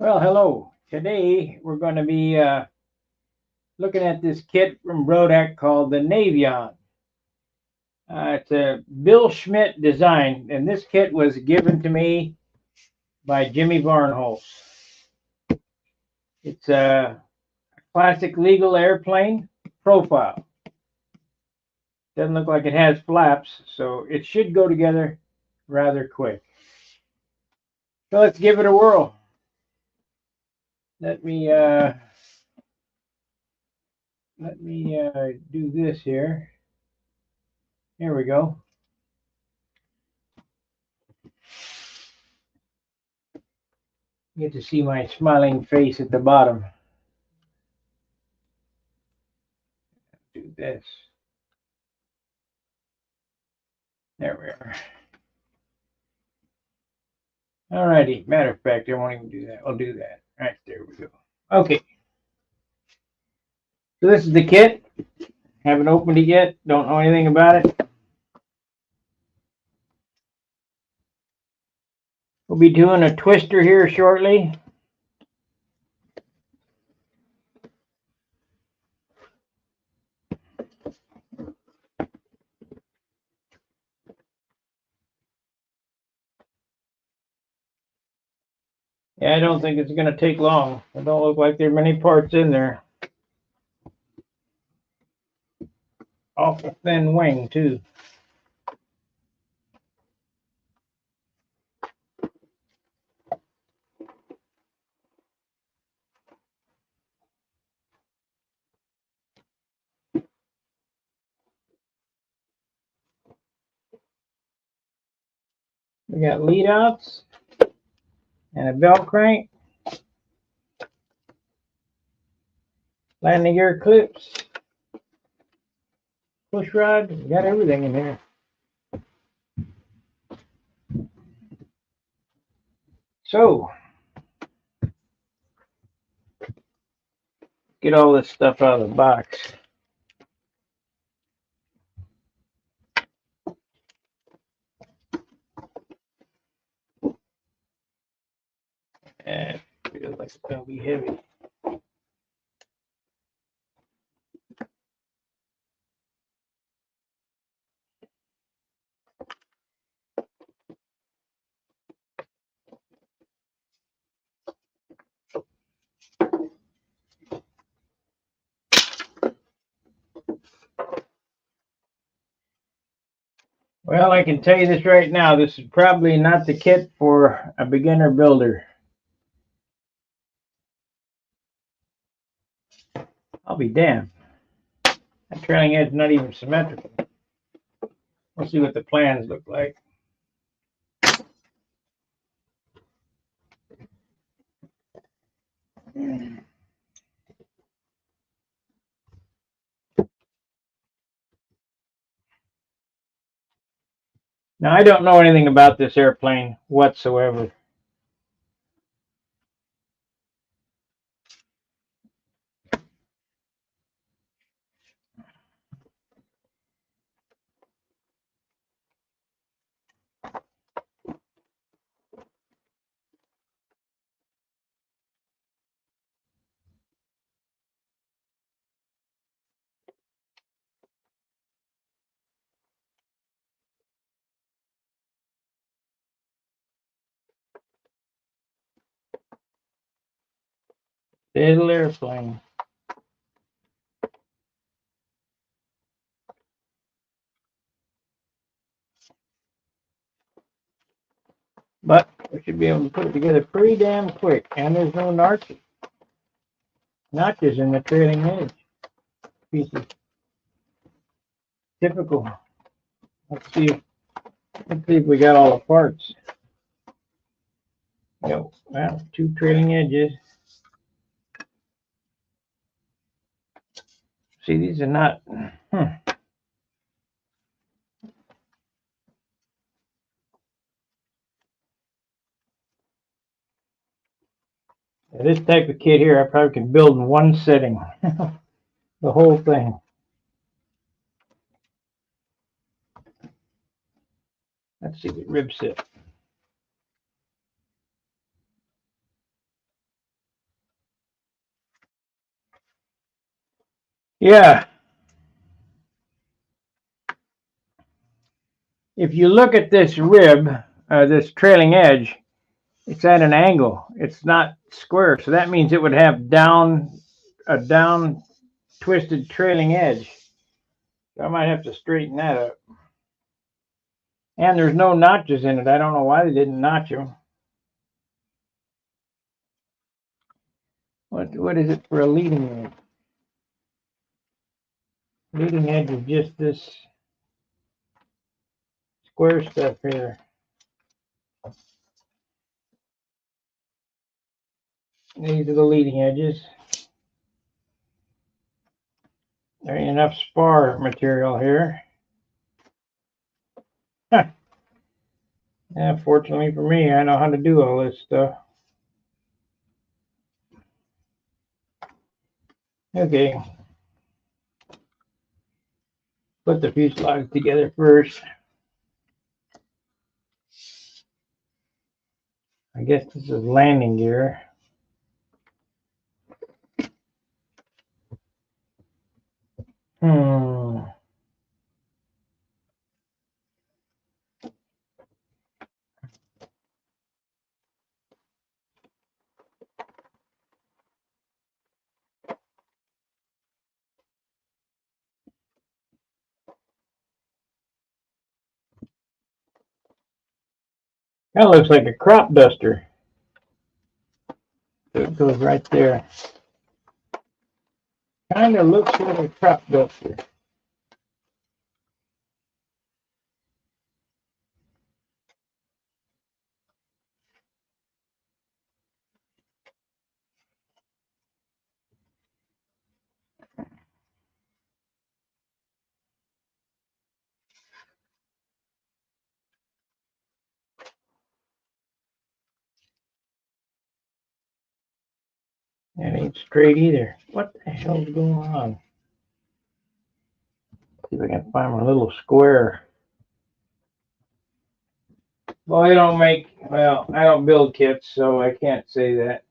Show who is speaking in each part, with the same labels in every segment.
Speaker 1: Well, hello. Today we're going to be looking at this kit from Brodak called the Navion. It's a Bill Schmidt design, and this kit was given to me by Jimmy Barnholz. It's a classic legal airplane profile. Doesn't look like it has flaps, so it should go together rather quick. So let's give it a whirl. Let me do this here. Here we go. You get to see my smiling face at the bottom. Do this. There we are. Alrighty. Matter of fact, I won't even do that. I'll do that. Right there we go. Okay. So this is the kit. Haven't opened it yet. Don't know anything about it. We'll be doing a twister here shortly. Yeah, I don't think it's going to take long. It don't look like there are many parts in there. Awful thin wing, too. We got lead outs and a bell crank, landing gear clips, push rod. We got everything in here. So, get all this stuff out of the box. And it feels like it's going to be heavy. Well, I can tell you this right now. This is probably not the kit for a beginner builder. I'll be damned. That trailing edge is not even symmetrical. We'll see what the plans look like. Now, I don't know anything about this airplane whatsoever. Little airplane. But we should be able to put it together pretty damn quick. And there's no notches in the trailing edge pieces. Typical. Let's see if we got all the parts. Yo, well, two trailing edges. See, these are not. This type of kit here, I probably can build in one sitting. The whole thing. Let's see the rib sit. Yeah, if you look at this rib, this trailing edge, it's at an angle. It's not square, so that means it would have a down twisted trailing edge. So I might have to straighten that up. And there's no notches in it. I don't know why they didn't notch them. What is it for a leading edge? Leading edge is just this square stuff here. These are the leading edges. There ain't enough spar material here. Huh. Yeah, fortunately for me, I know how to do all this stuff. Okay. Put the fuselage together first. I guess this is landing gear. Hmm. That looks like a crop duster. So it goes right there. Kind of looks like a crop duster. That ain't straight either. What the hell's going on? See if I can find my little square. Well, I don't build kits, so I can't say that.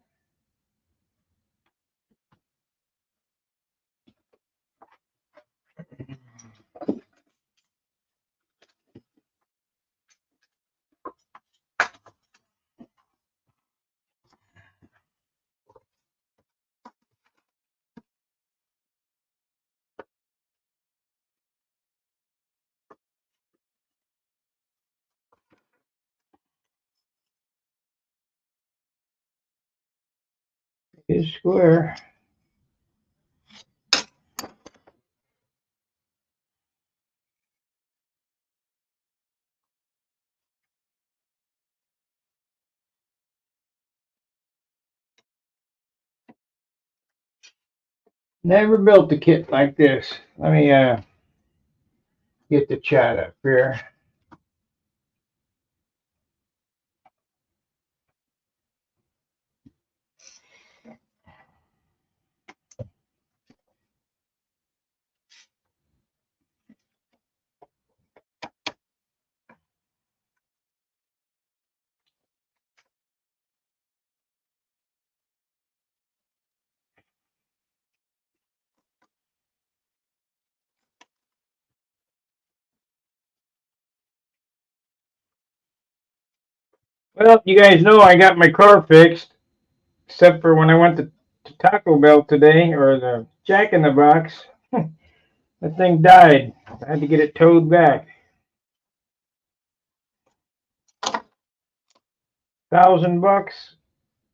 Speaker 1: It's square. Never built a kit like this. Let me get the chat up here. Well, you guys know I got my car fixed, except for when I went to Taco Bell today, or the Jack in the Box. That thing died. I had to get it towed back. $1,000,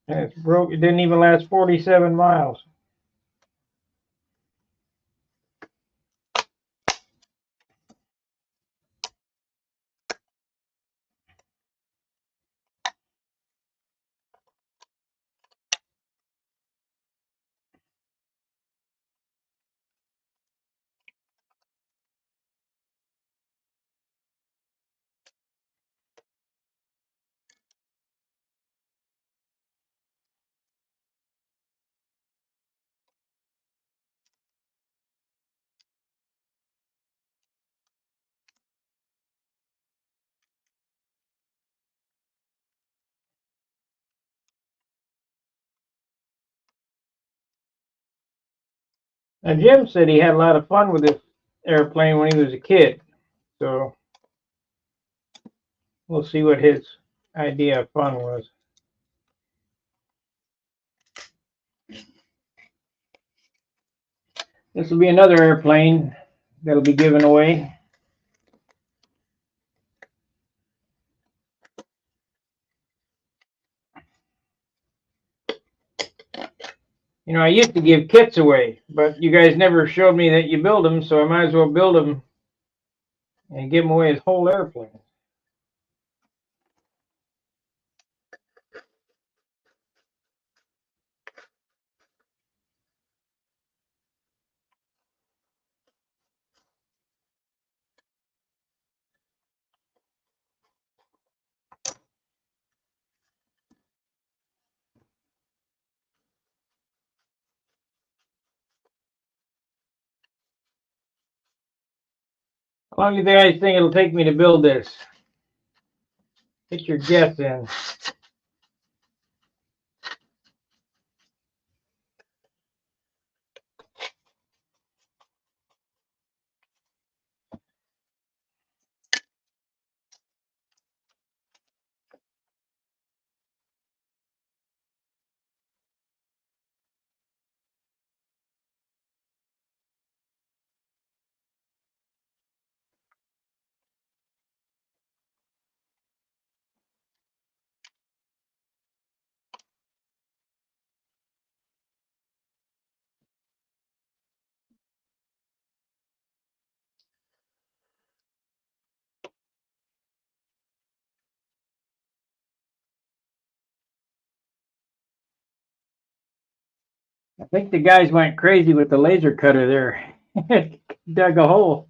Speaker 1: and it's broke. It didn't even last 47 miles. Now, Jim said he had a lot of fun with this airplane when he was a kid. So we'll see what his idea of fun was. This will be another airplane that'll be given away. You know, I used to give kits away, but you guys never showed me that you build them, so I might as well build them and give them away as whole airplanes. How long do you guys think it'll take me to build this? Get your guess in. I think the guys went crazy with the laser cutter there. Dug a hole.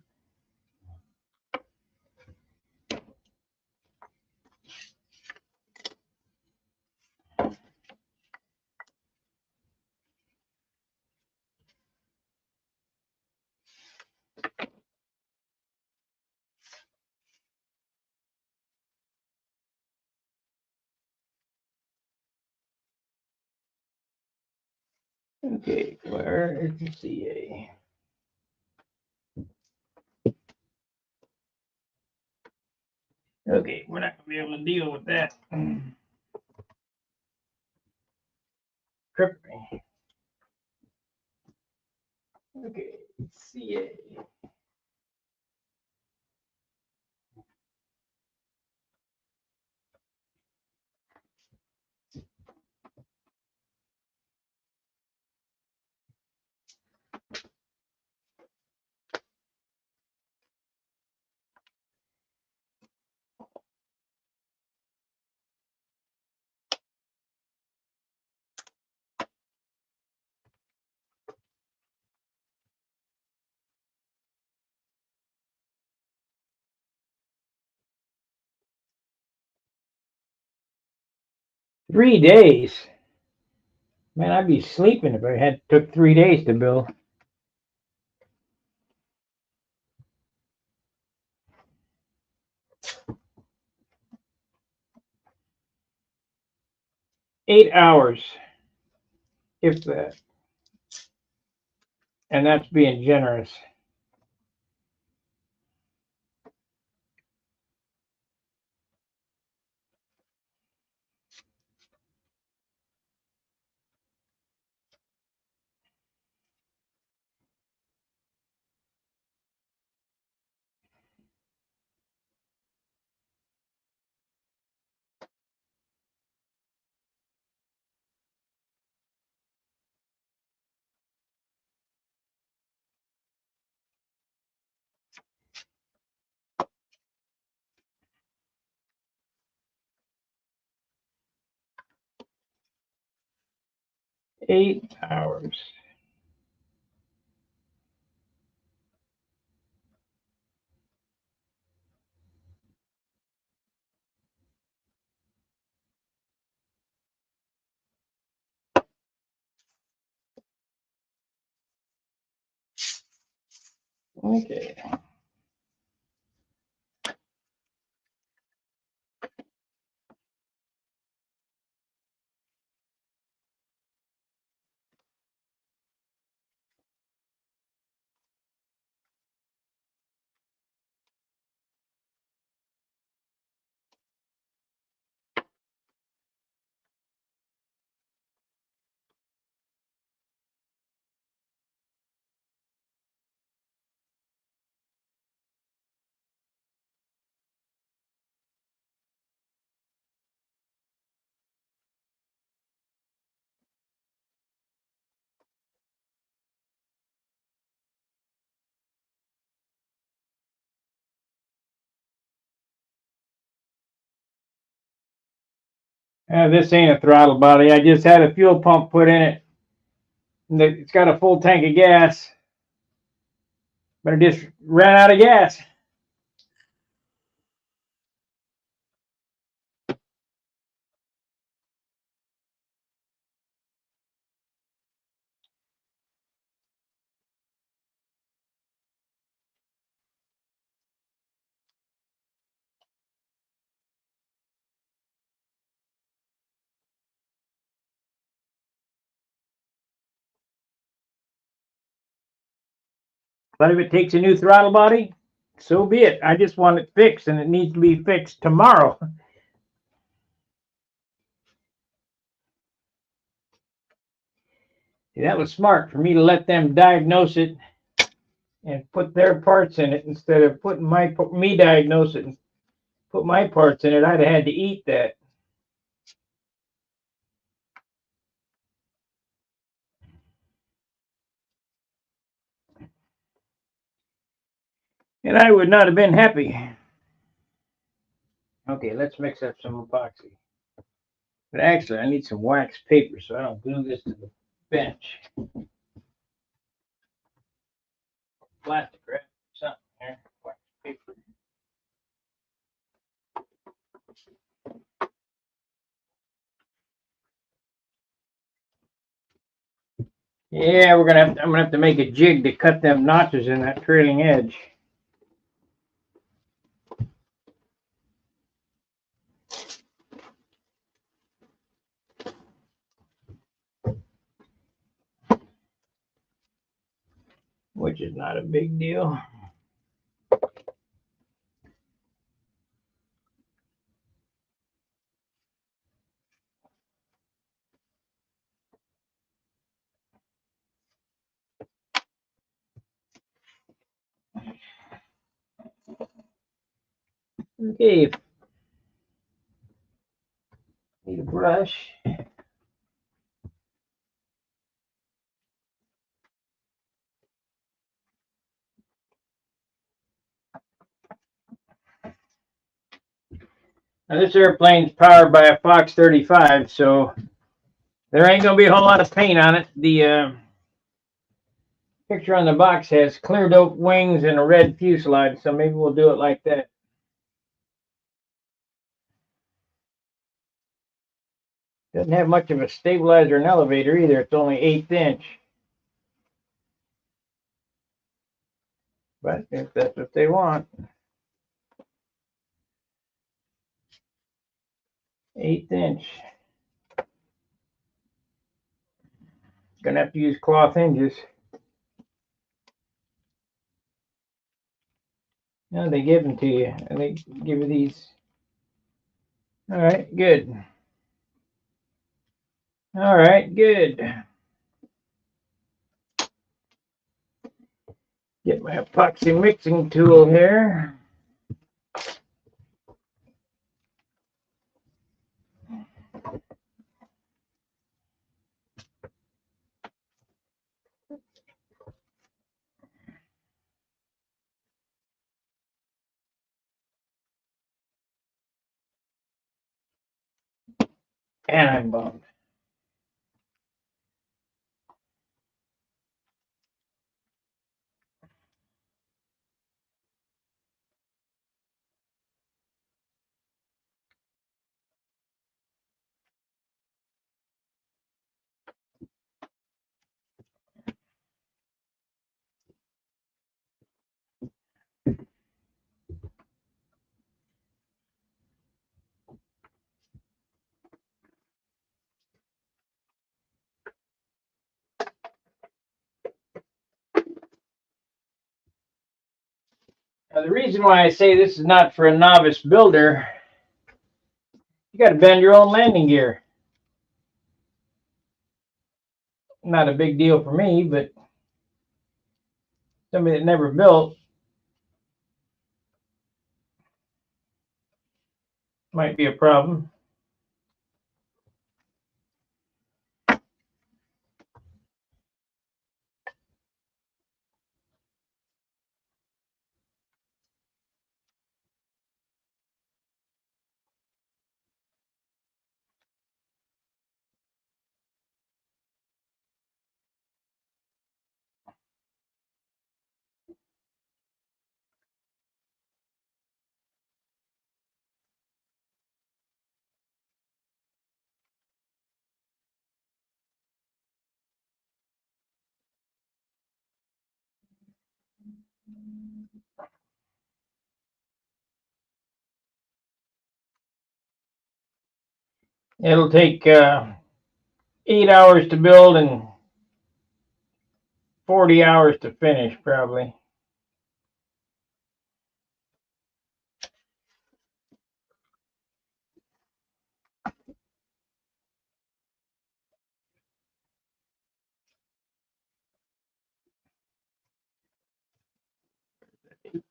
Speaker 1: Okay, where is the CA? Okay, we're not gonna be able to deal with that. Trip me. Okay, CA. $3 days. Man, I'd be sleeping if I had took 3 days to build. $8 hours, if that. And that's being generous. $8. Okay. This ain't a throttle body. I just had a fuel pump put in it. It's got a full tank of gas, but it just ran out of gas. But if it takes a new throttle body, so be it. I just want it fixed, and it needs to be fixed tomorrow. See, that was smart for me to let them diagnose it and put their parts in it instead of putting me diagnose it and put my parts in it. I'd have had to eat that. And I would not have been happy. Okay, let's mix up some epoxy. But actually, I need some wax paper so I don't glue this to the bench. Plastic wrap, something there. Wax paper. Yeah, I'm gonna have to make a jig to cut them notches in that trailing edge. Which is not a big deal. Okay, need a brush. Now this airplane's powered by a Fox 35, so there ain't gonna be a whole lot of paint on it. The picture on the box has cleared oak wings and a red fuselage, so maybe we'll do it like that. Doesn't have much of a stabilizer and elevator either. It's only 1/8 inch. But if that's what they want. 1/8 inch. Gonna have to use cloth hinges. No, they give them to you. And they give you these. All right, good. All right, good. Get my epoxy mixing tool here. And I'm bummed. Now, the reason why I say this is not for a novice builder, you got to bend your own landing gear. Not a big deal for me, but somebody that never built might be a problem. It'll take 8 hours to build and 40 hours to finish, probably.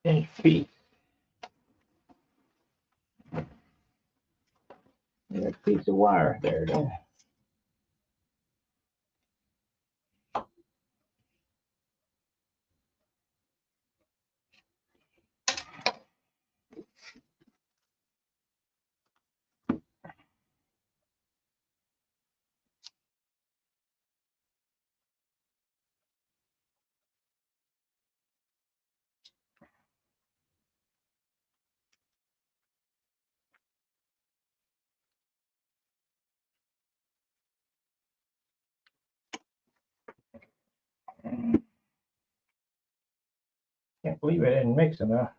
Speaker 1: Inch feet. That piece of wire there. Then. Can't believe I didn't mix enough.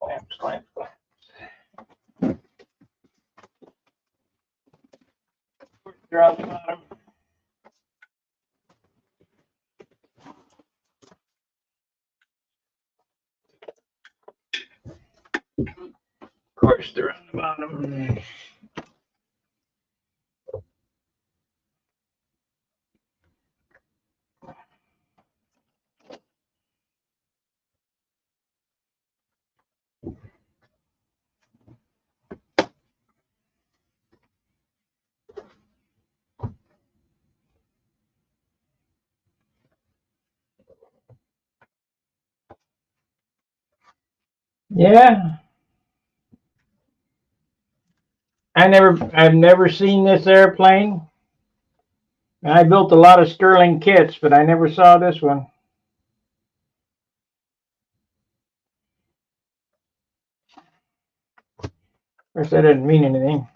Speaker 1: Slam, slam, slam. Drop the bottom. Of course, they're on the bottom. Yeah, I've never seen this airplane. I built a lot of Sterling kits, but I never saw this one. Of course, that didn't mean anything.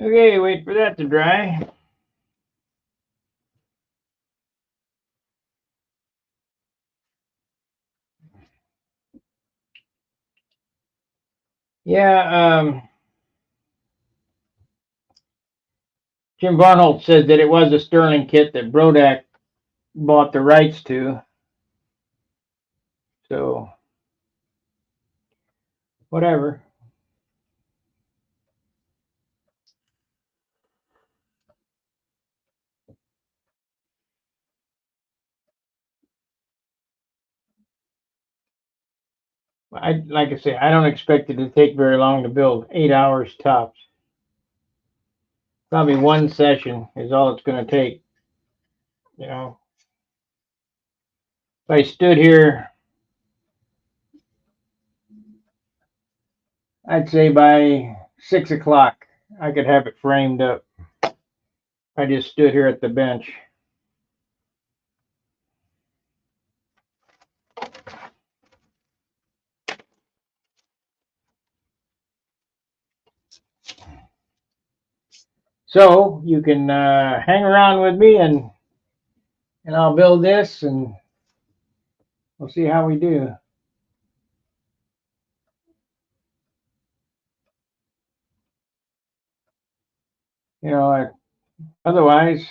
Speaker 1: Okay, wait for that to dry. Yeah, Jim Barnholt said that it was a Sterling kit that Brodak bought the rights to. So, whatever. Like I say, I don't expect it to take very long to build. 8 hours tops. Probably one session is all it's going to take. You know, if I stood here, I'd say by 6 o'clock I could have it framed up. I just stood here at the bench. So you can hang around with me, and I'll build this, and we'll see how we do. You know, otherwise,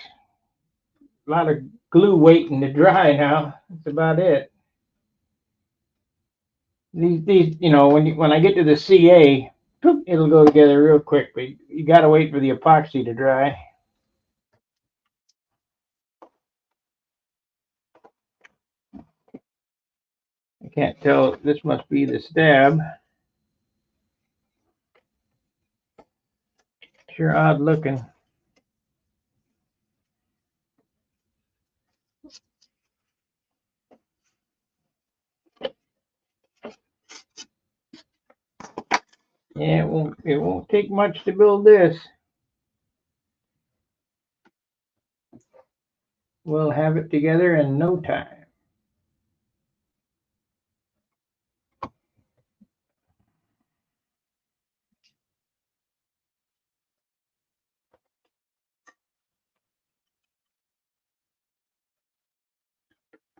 Speaker 1: a lot of glue waiting to dry now. That's about it. These, when I get to the CA, it'll go together real quick. But you got to wait for the epoxy to dry. I can't tell. This must be the stab. Sure odd looking. Yeah, it won't take much to build this. We'll have it together in no time.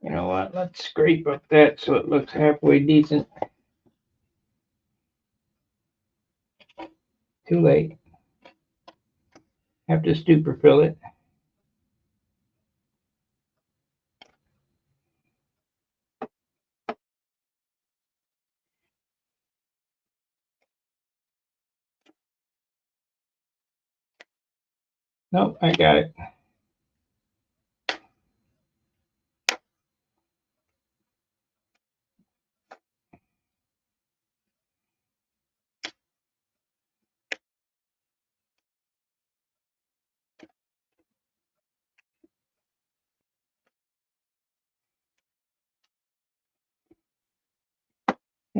Speaker 1: You know what? Let's scrape up that so it looks halfway decent. Too late. Have to super fill it. Nope, I got it.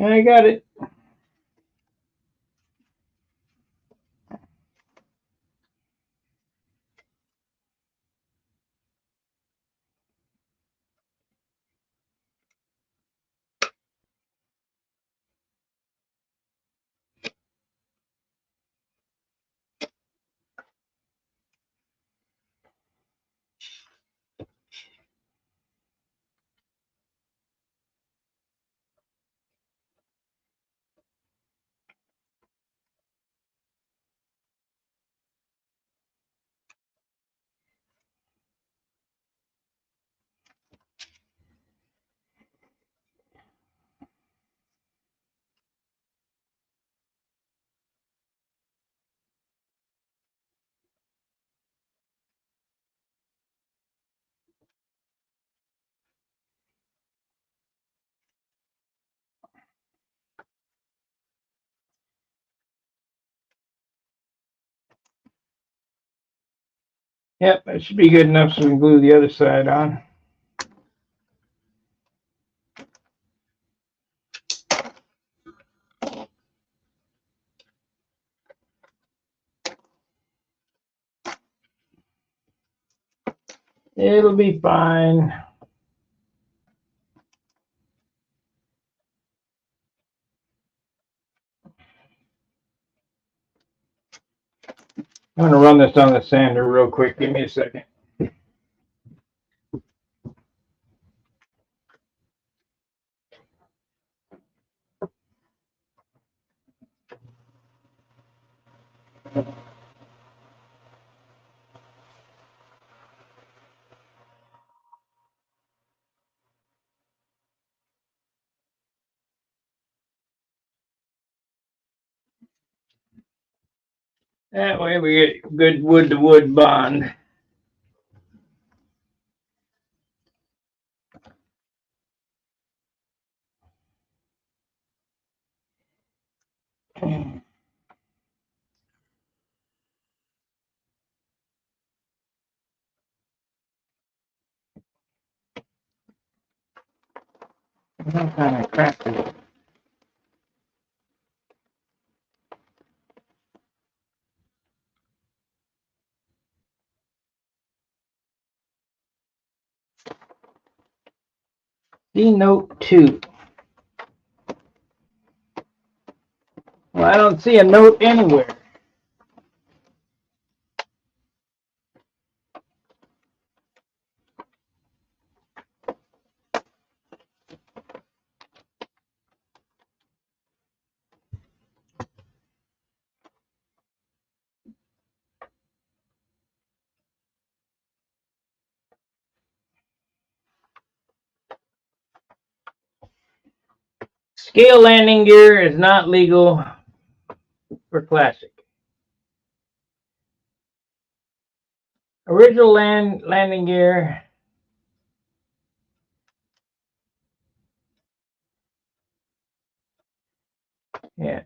Speaker 1: I got it. Yep, that should be good enough so we can glue the other side on. It'll be fine. I'm going to run this on the sander real quick. Give me a second. That way we get good wood-to-wood bond. What kind of crap is it? C note 2. Well, I don't see a note anywhere. Scale landing gear is not legal for classic. Original landing gear. Yeah.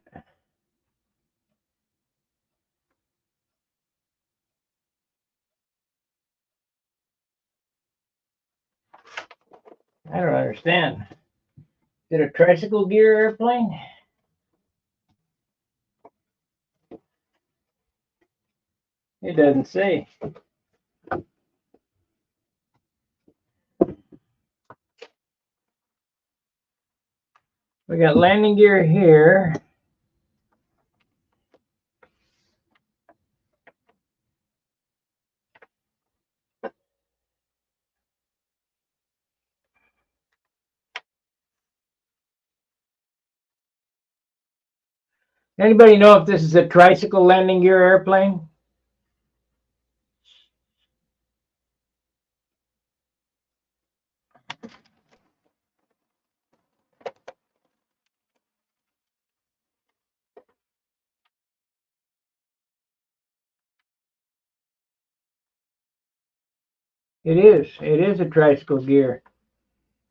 Speaker 1: I don't understand. Is it a tricycle gear airplane? It doesn't say. We got landing gear here. Anybody know if this is a tricycle landing gear airplane? It is. It is a tricycle gear.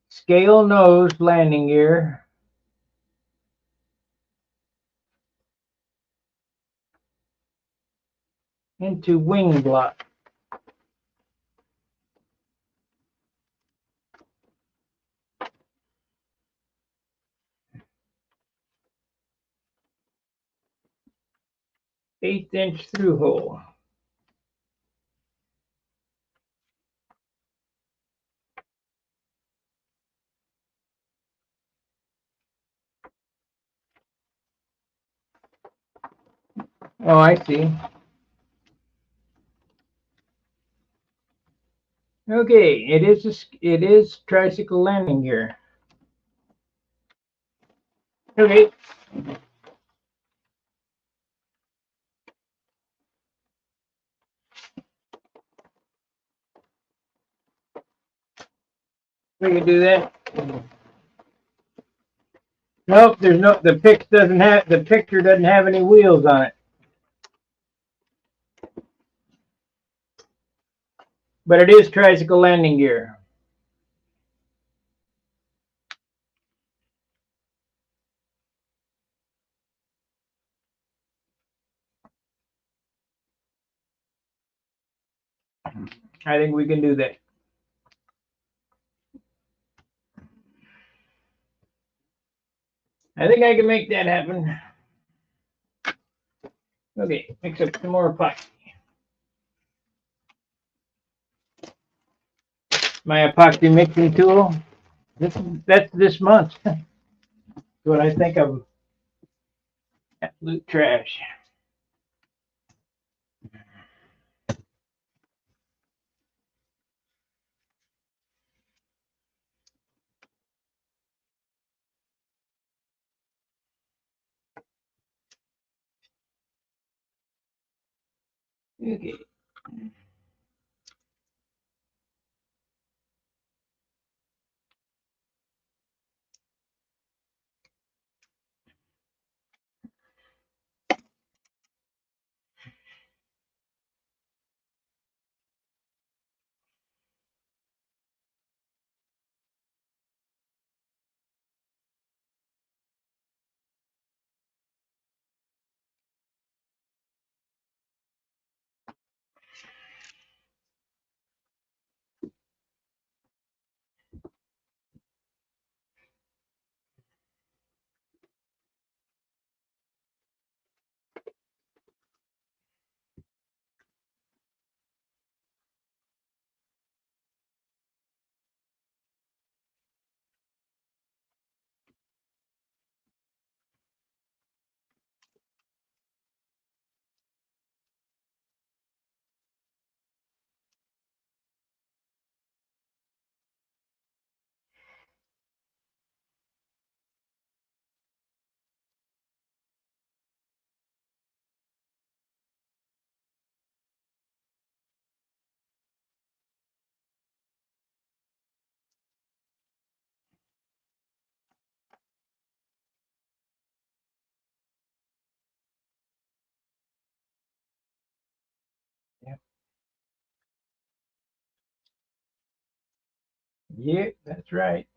Speaker 1: Scale nose landing gear. Into wing block. Eighth-inch through hole. Oh, I see. Okay, it is tricycle landing gear. Okay. We can do that. Nope, there's no the picture doesn't have any wheels on it. But it is tricycle landing gear. I think we can do that. I think I can make that happen. Okay, mix up some more epoxy. My epoxy mixing tool. That's this month. What I think of absolute trash. Okay. Yeah, that's right.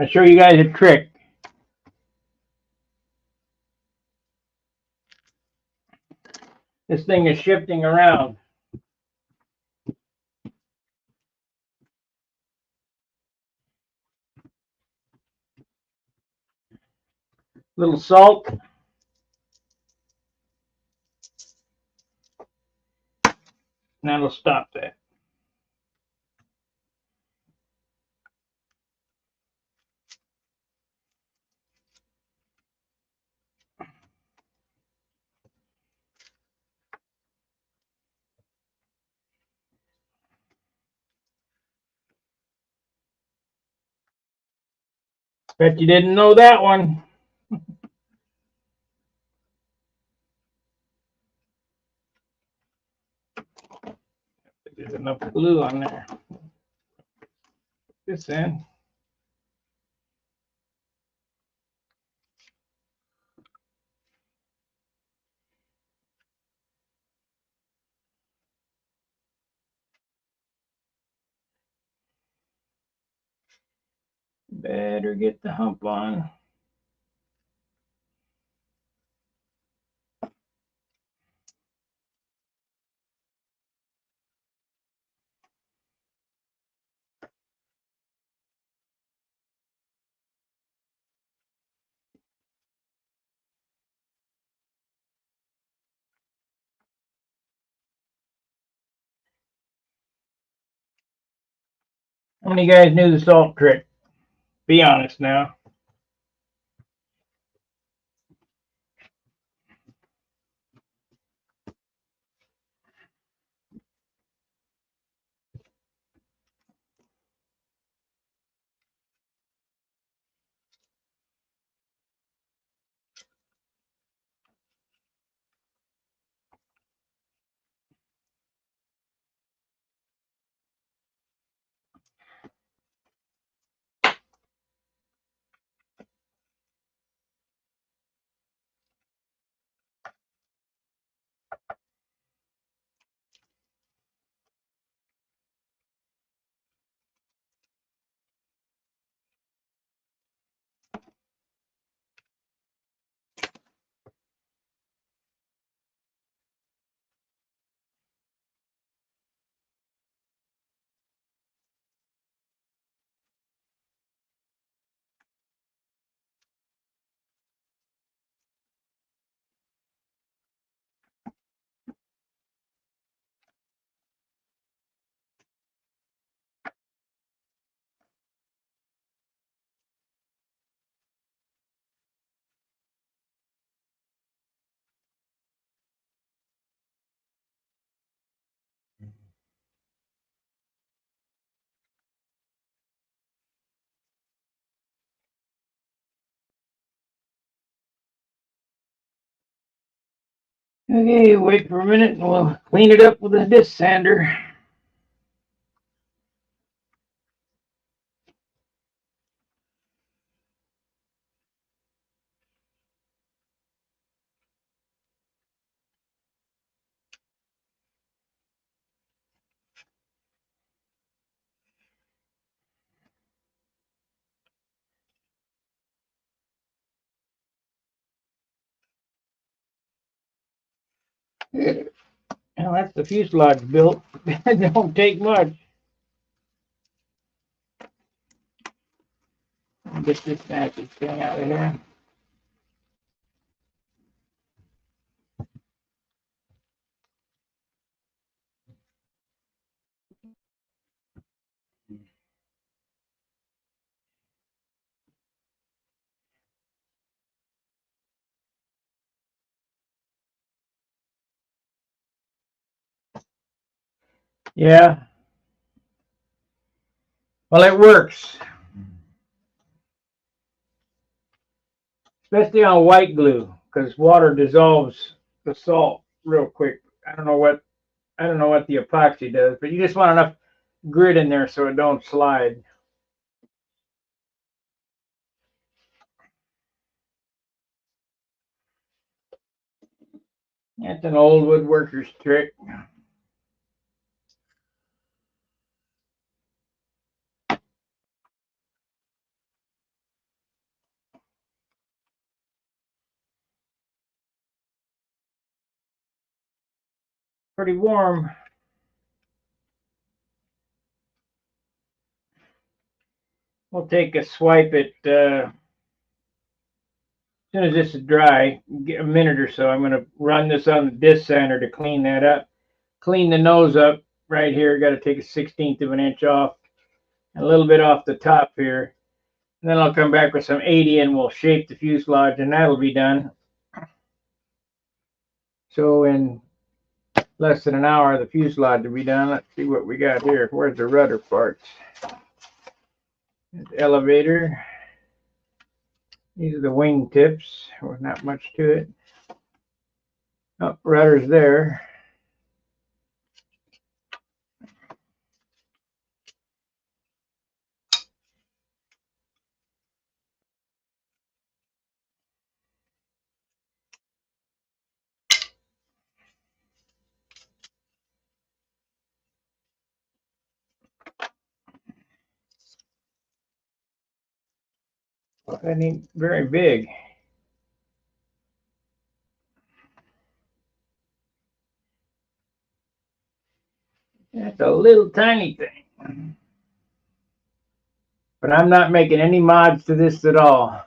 Speaker 1: I'll show you guys a trick. This thing is shifting around. Little salt. Now it'll stop that. Bet you didn't know that one. There's enough glue on there. This end. Better get the hump on. How many guys knew the salt trick? Be honest now. Okay, wait for a minute and we'll clean it up with a disc sander. Well, that's the fuselage built. It don't take much. Get this nasty thing out of here. Yeah. Well, it works, especially on white glue, because water dissolves the salt real quick. I don't know what the epoxy does, but you just want enough grit in there so it don't slide. That's an old woodworker's trick. Pretty warm. We'll take a swipe at as soon as this is dry, get a minute or so. I'm going to run this on the disc sander to clean that up. Clean the nose up right here. Got to take a 1/16 of an inch off, and a little bit off the top here. And then I'll come back with some 80 and we'll shape the fuselage, and that'll be done. So in less than an hour, the fuselage will be done. Let's see what we got here. Where's the rudder parts? The elevator. These are the wing tips. There's not much to it. Oh, rudder's there. That ain't very big. That's a little tiny thing. But I'm not making any mods to this at all.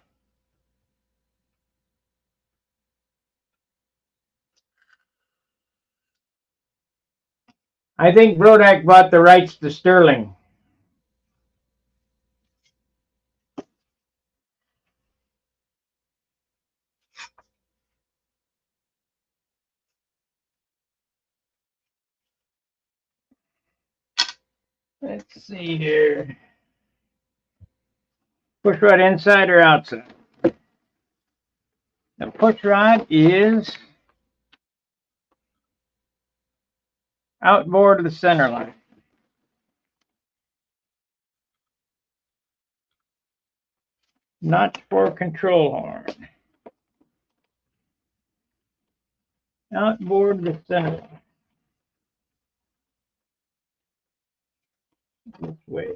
Speaker 1: I think Brodak bought the rights to Sterling. Let's see here. Push rod inside or outside? The push rod is outboard of the center line. Not for control horn. Outboard the center line. Which way?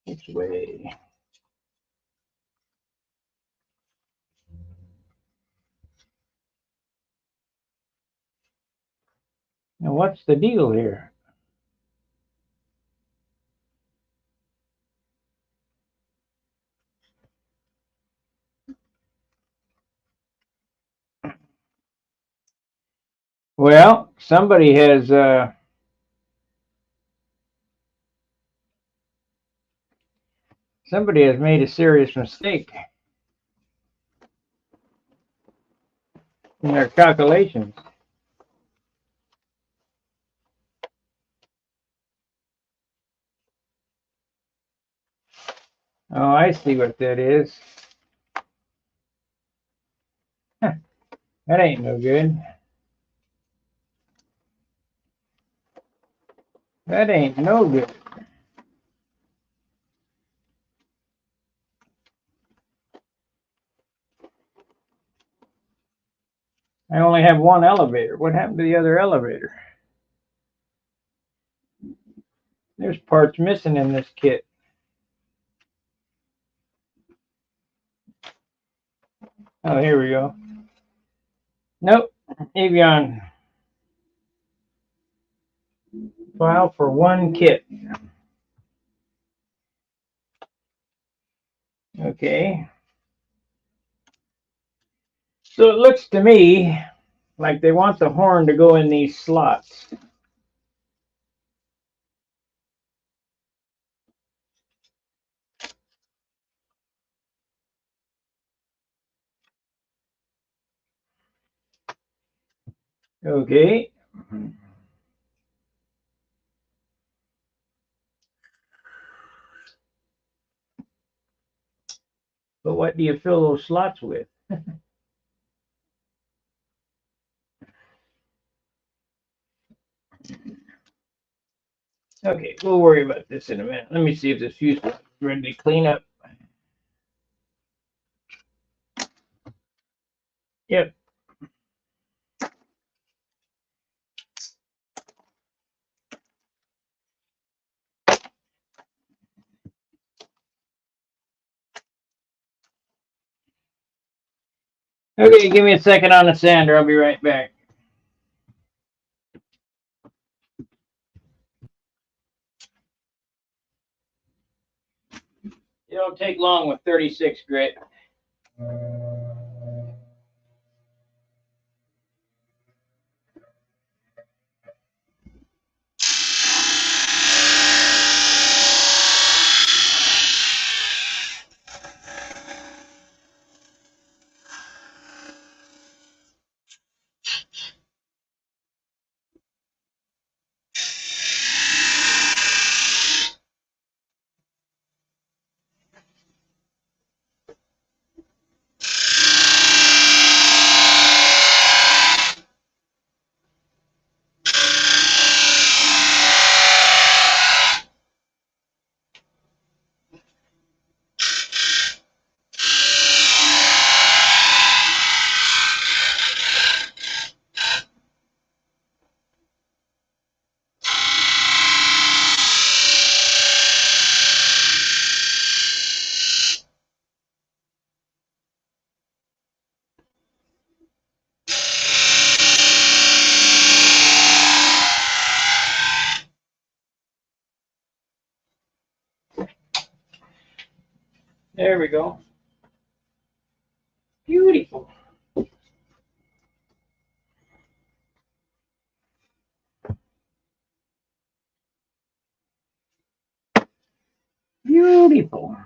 Speaker 1: Which way? Now what's the deal here? Well, somebody has made a serious mistake in their calculations. Oh, I see what that is. That ain't no good. That ain't no good. I only have one elevator. What happened to the other elevator? There's parts missing in this kit. Oh, here we go. Nope. Navion file for one kit. Okay. So it looks to me like they want the horn to go in these slots. Okay. But what do you fill those slots with? Okay, we'll worry about this in a minute. Let me see if this fuse is ready to clean up. Yep. Okay, give me a second on the sander. I'll be right back. It don't take long with 36 grit. There we go. Beautiful. Beautiful.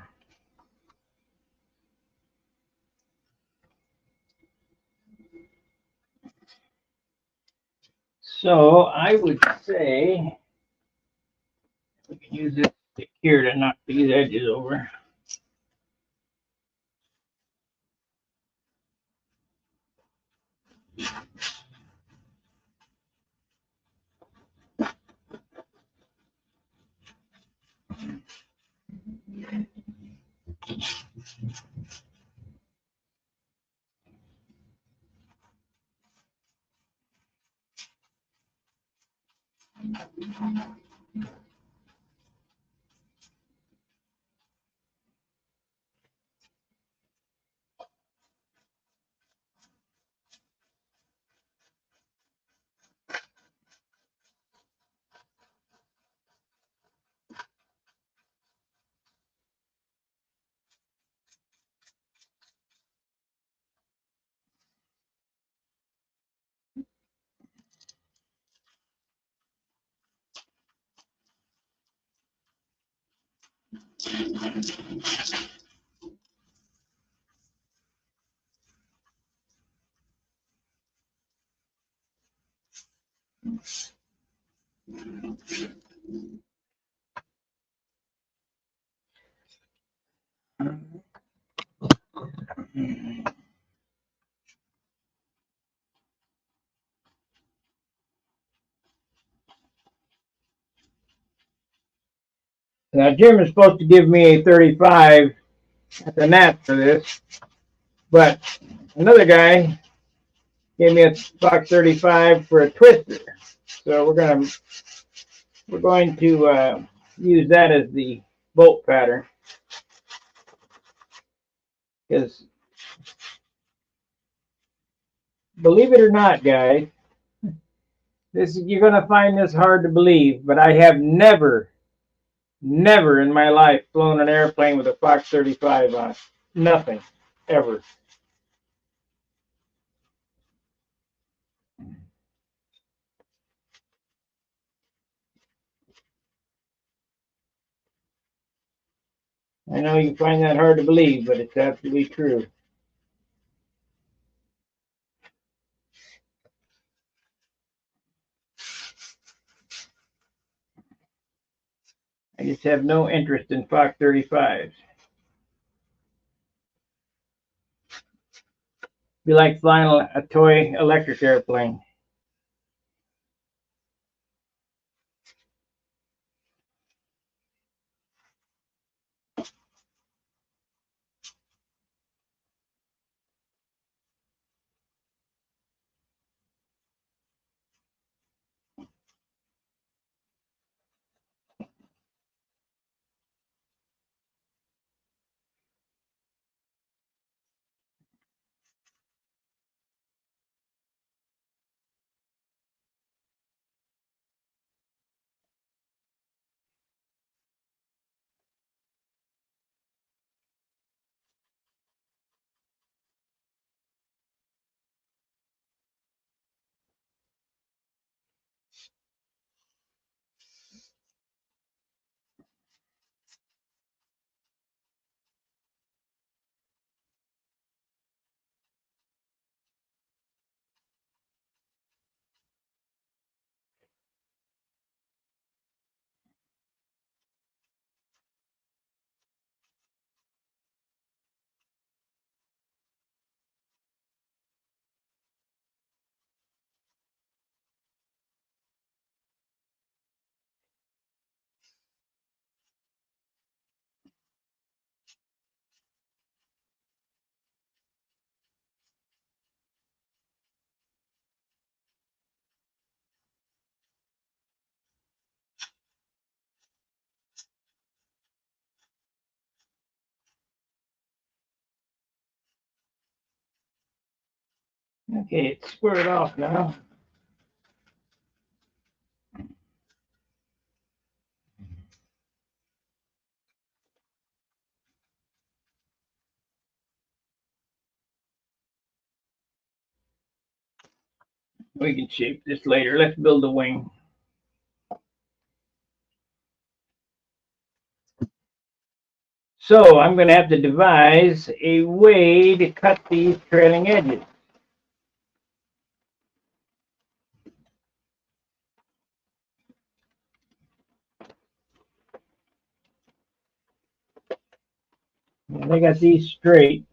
Speaker 1: So I would say we can use this stick here to knock these edges over. Now Jim is supposed to give me a 35 at the nap for this, but another guy gave me a box 35 for a twister. So we're going to use that as the bolt pattern, because believe it or not, guys, you're going to find this hard to believe, but I have never in my life flown an airplane with a Fox 35 on it. Nothing, ever. I know you find that hard to believe, but it's absolutely true. I just have no interest in Fox 35s. Be like flying a toy electric airplane. Okay, it's squared off now. We can shape this later. Let's build the wing. So I'm going to have to devise a way to cut these trailing edges. And I got these straight.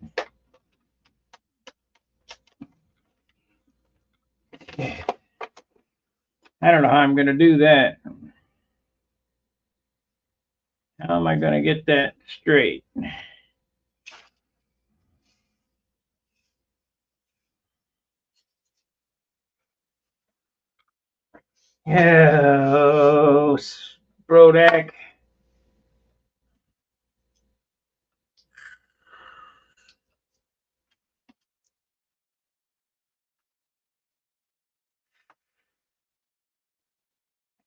Speaker 1: I don't know how I'm going to do that. How am I going to get that straight? Oh, Brodak.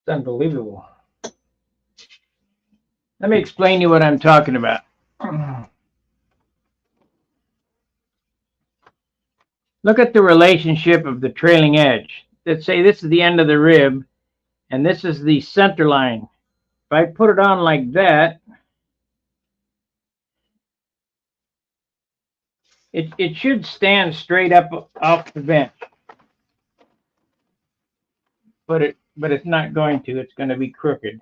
Speaker 1: It's unbelievable. Let me explain to you what I'm talking about. Look at the relationship of the trailing edge. Let's say this is the end of the rib, and this is the center line. If I put it on like that, it should stand straight up off the bench. But it's not going to. It's going to be crooked.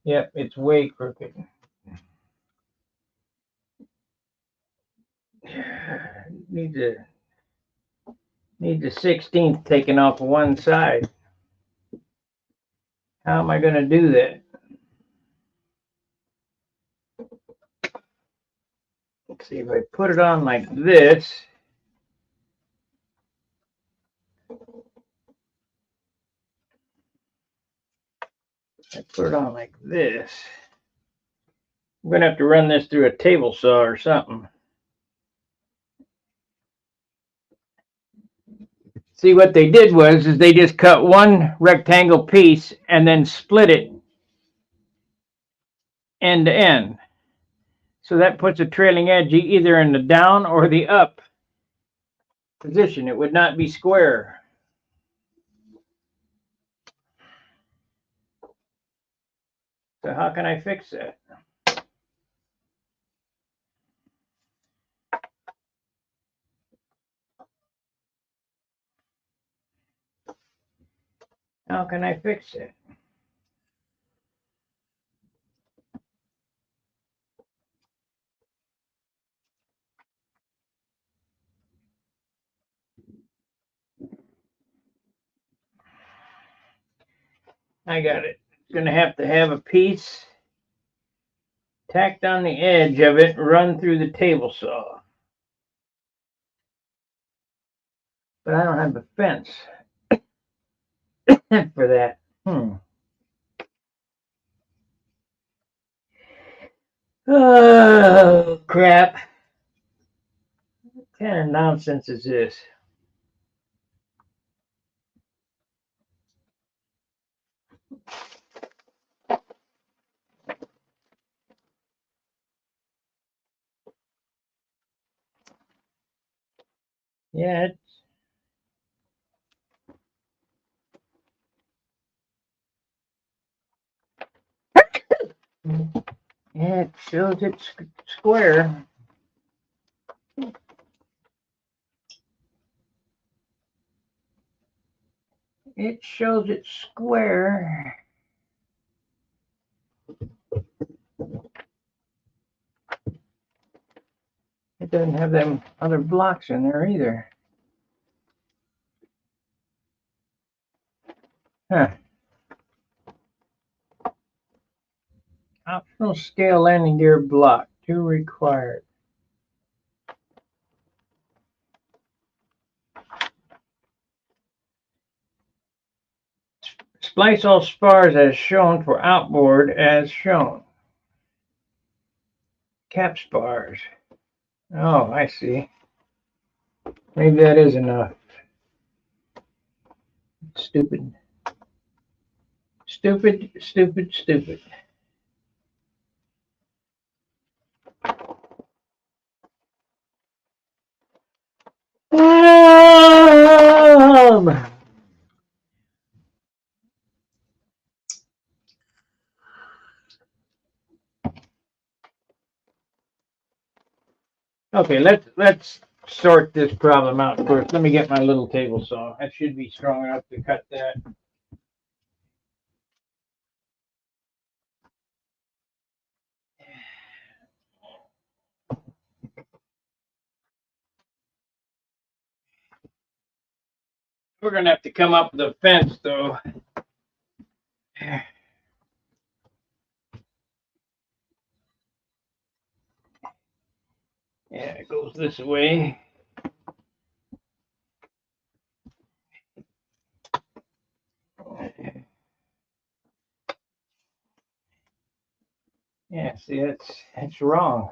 Speaker 1: Yep, it's way crooked. Needs a 16th taken off one side. How am I going to do that? Let's see if I put it on like this. I put it on like this. I'm going to have to run this through a table saw or something. See, what they did was is they just cut one rectangle piece and then split it end to end. So that puts a trailing edge either in the down or the up position. It would not be square. So how can I fix that? How can I fix it? I got it. It's going to have a piece tacked on the edge of it, run through the table saw. But I don't have a fence for that. Oh, crap. What kind of nonsense is this? Yeah, it shows it's square. It shows it's square. It doesn't have them other blocks in there either. Huh. Optional scale landing gear block. 2 required. Splice all spars as shown for outboard as shown. Cap spars. Oh, I see. Maybe that is enough. Stupid. Stupid, stupid, stupid. Okay, let's sort this problem out first. Let me get my little table saw. That should be strong enough to cut that. We're gonna have to come up with a fence, though. Yeah, it goes this way. Yeah, see, that's wrong.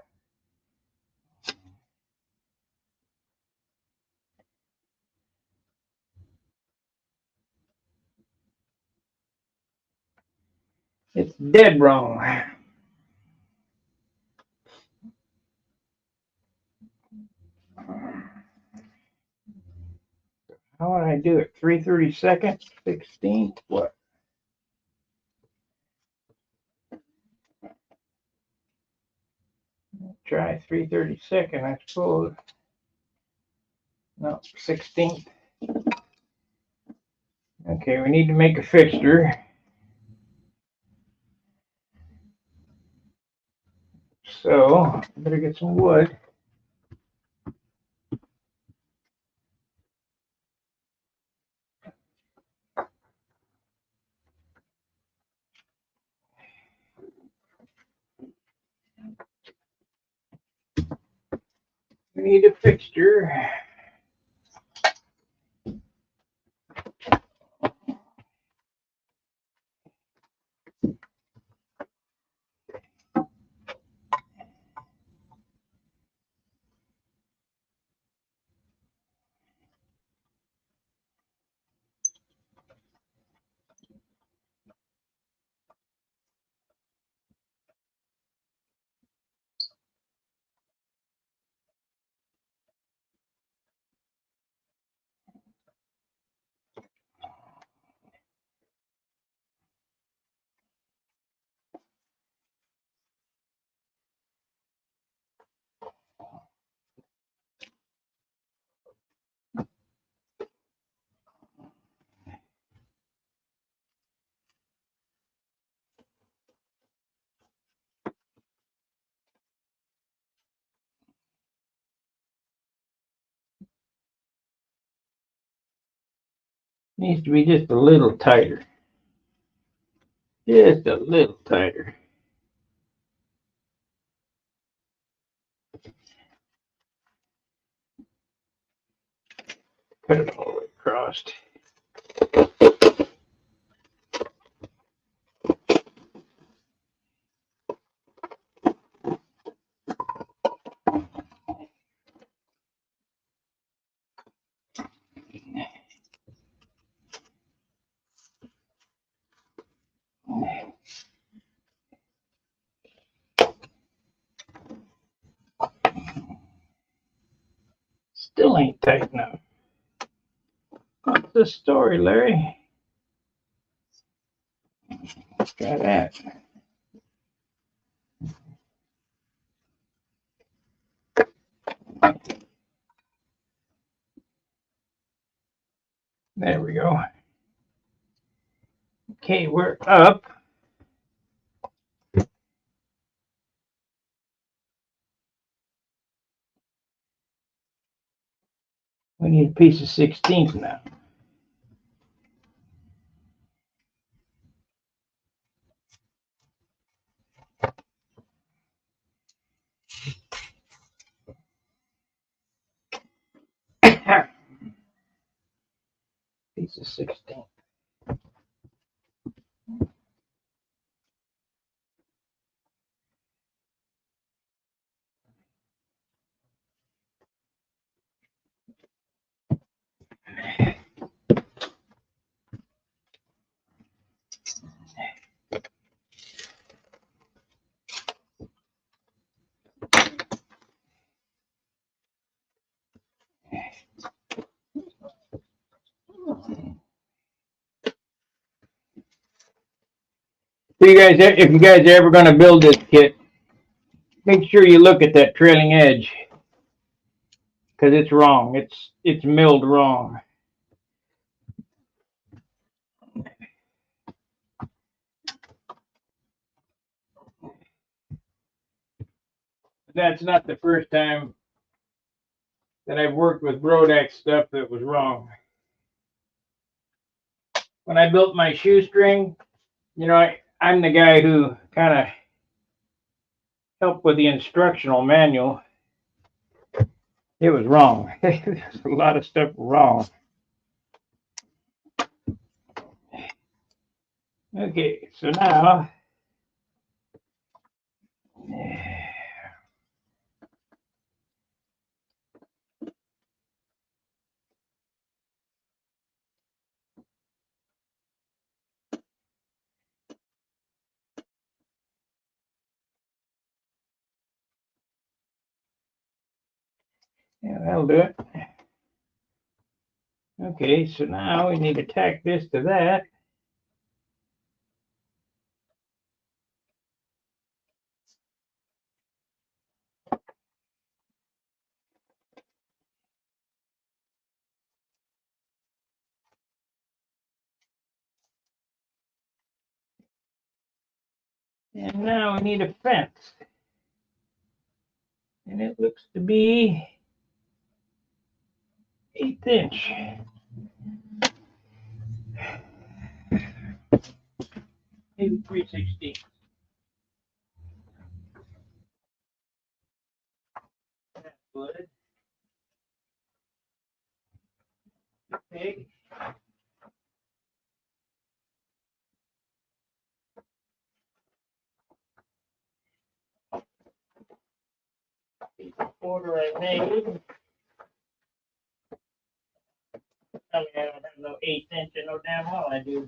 Speaker 1: It's dead wrong. How would I do it? 3/32, 16th? What? Try 3/32, I suppose. No, 16th. Okay, we need to make a fixture. So, I better get some wood. We need a fixture. Needs to be just a little tighter. Just a little tighter. Put it all the way across. Still ain't tight enough. What's the story, Larry? Try that. There we go. Okay, we're up. We need a piece of 16th now. Piece of 16th. If you guys are ever going to build this kit, make sure you look at that trailing edge, because it's wrong. It's milled wrong. That's not the first time that I've worked with Brodak stuff that was wrong. When I built my shoestring, I'm the guy who kind of helped with the instructional manual. It was wrong. There's a lot of stuff wrong. Okay, so now yeah, that'll do it. Okay, so now we need to tack this to that. And now we need a fence. And it looks to be 1/8 inch. Maybe 3/16. That's good. Okay. Order I made. I mean, I don't have no 1/8 inch and no damn well I do.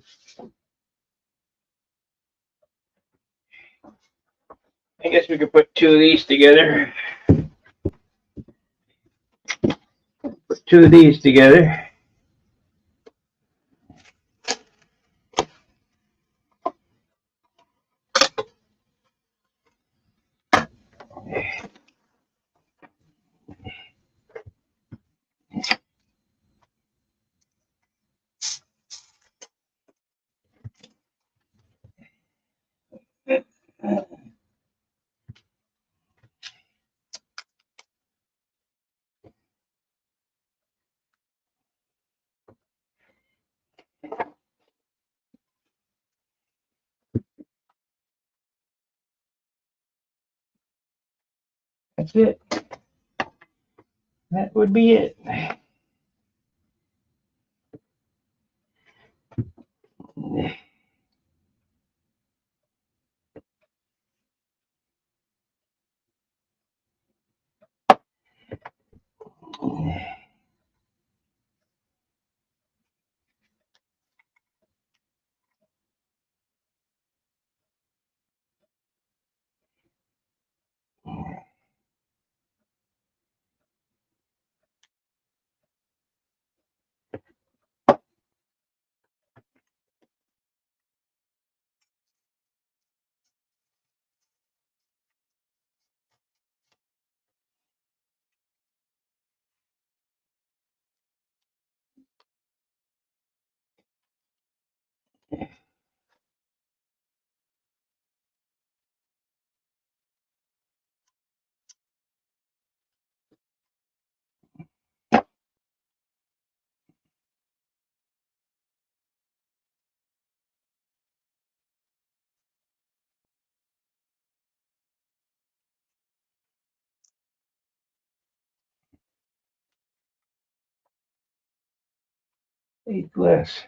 Speaker 1: I guess we could put two of these together. Put two of these together. That's it. That would be it. Eight less.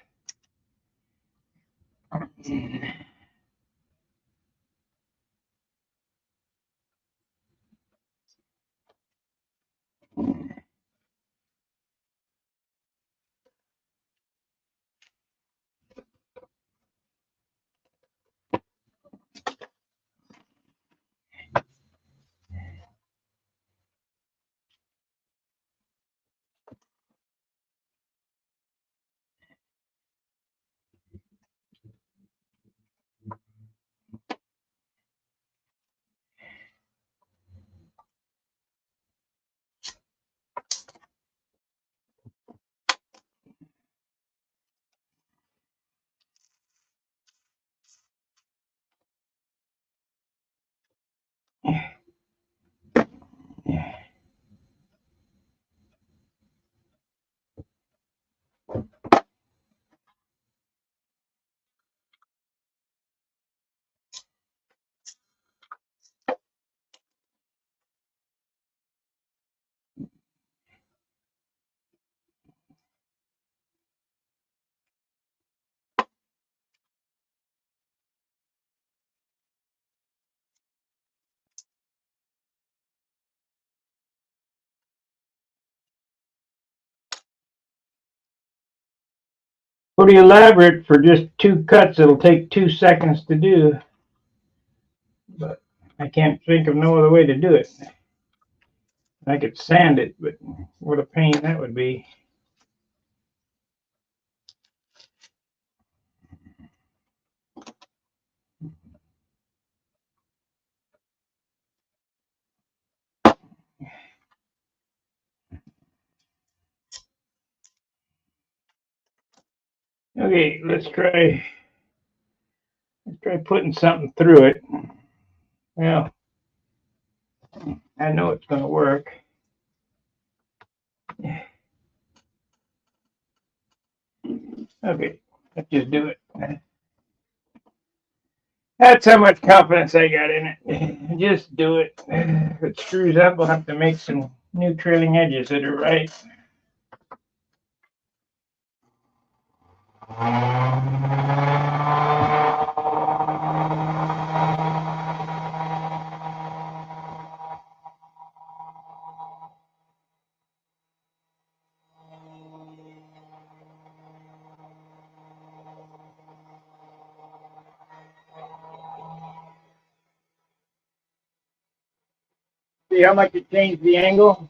Speaker 1: Pretty elaborate for just two cuts. It'll take 2 seconds to do, but I can't think of no other way to do it. I could sand it, but what a pain that would be. Okay, let's try putting something through it. Well, I know it's going to work. Okay, let's just do it. That's how much confidence I got in it. Just do it. If it screws up, we'll have to make some new trailing edges that are right. See how much it changed the angle?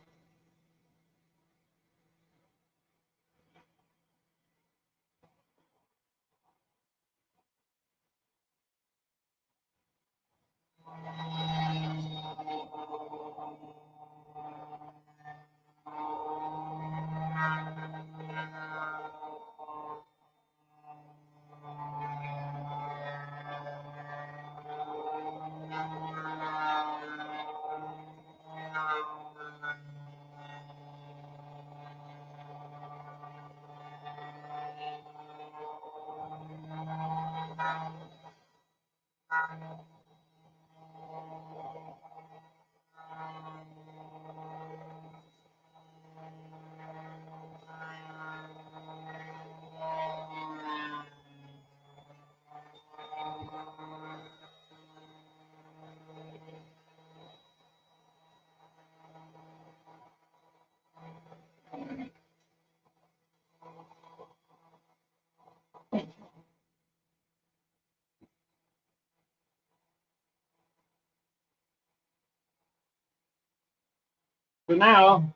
Speaker 1: So now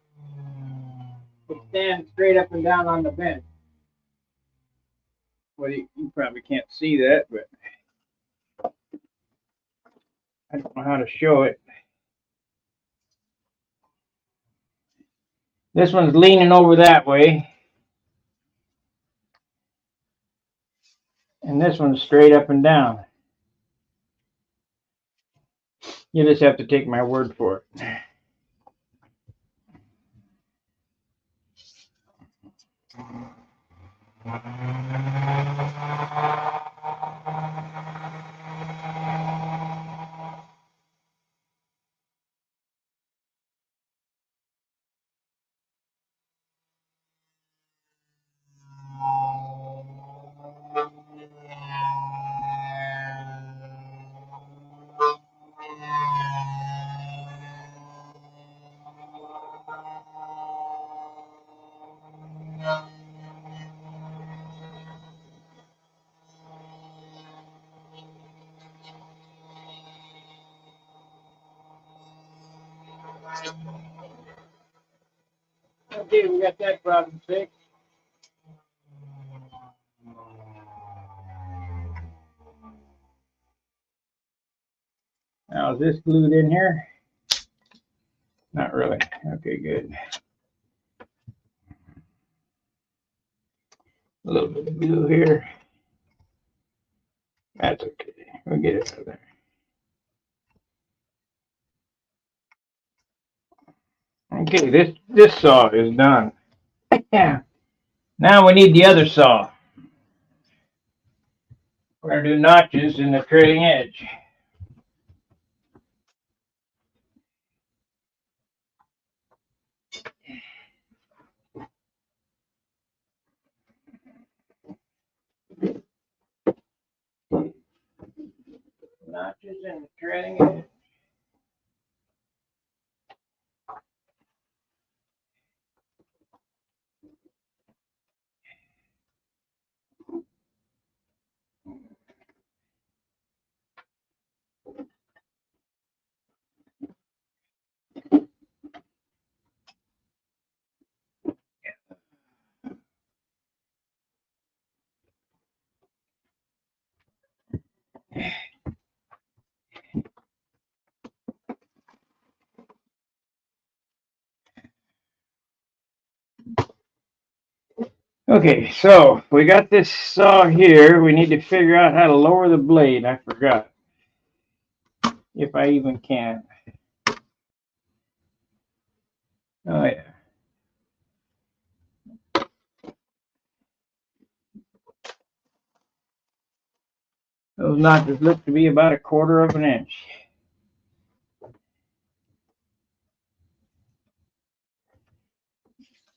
Speaker 1: it stands straight up and down on the bench. Well, you probably can't see that, but I don't know how to show it. This one's leaning over that way. And this one's straight up and down. You just have to take my word for it. Okay, we got that problem fixed. Now, is this glued in here? Not really. Okay, good. A little bit of glue here. That's okay. We'll get it out of there. Okay, this saw is done. Yeah. Now we need the other saw. We're going to do notches in the trailing edge. Notches in the trailing edge. Okay, so we got this saw here. We need to figure out how to lower the blade. I forgot. If I even can. Oh, yeah. Those notches look to be about 1/4 of an inch.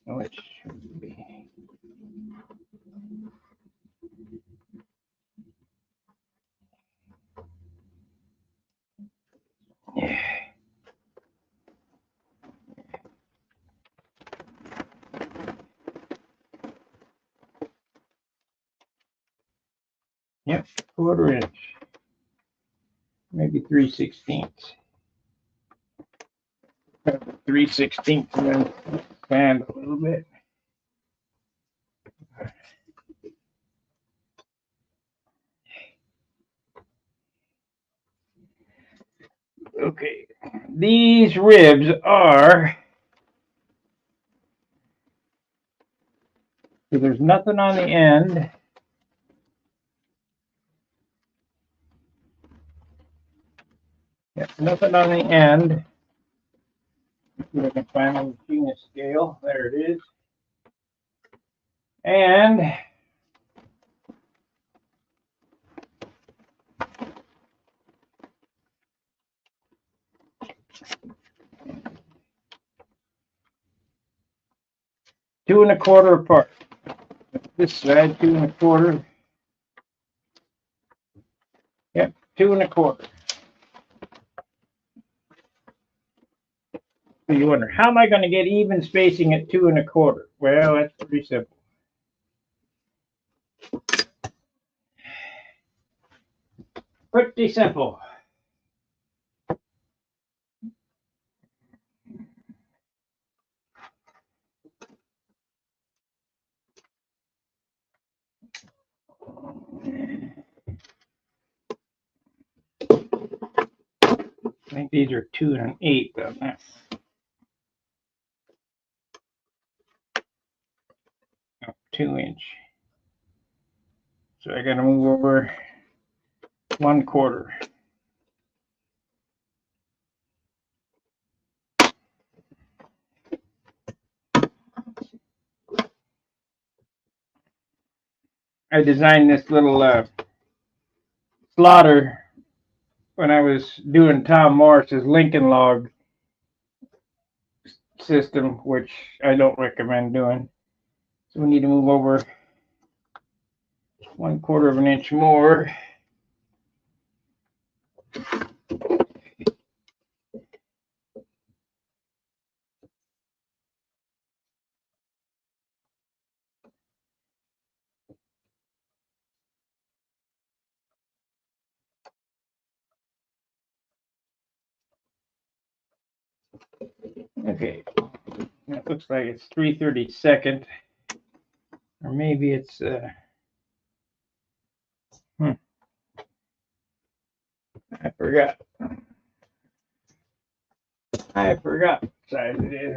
Speaker 1: Which should be. Yeah. Yep, 1/4 inch. Maybe 3/16. 3/16 and then expand a little bit. Okay, these ribs are, so there's nothing on the end. Yep, nothing on the end. See if I can find a machine scale. There it is. And two and a quarter apart. This side, 2 1/4. Yep, 2 1/4. So you wonder, how am I going to get even spacing at 2 1/4? Well, that's pretty simple. Pretty simple. think these are 2 1/8 on that. Oh, 2-inch. So I got to move over 1/4. I designed this little slaughter when I was doing Tom Morris's Lincoln log system, which I don't recommend doing. So we need to move over 1/4 of an inch more. Okay, that looks like it's 3/32, or maybe it's I forgot. What size it is.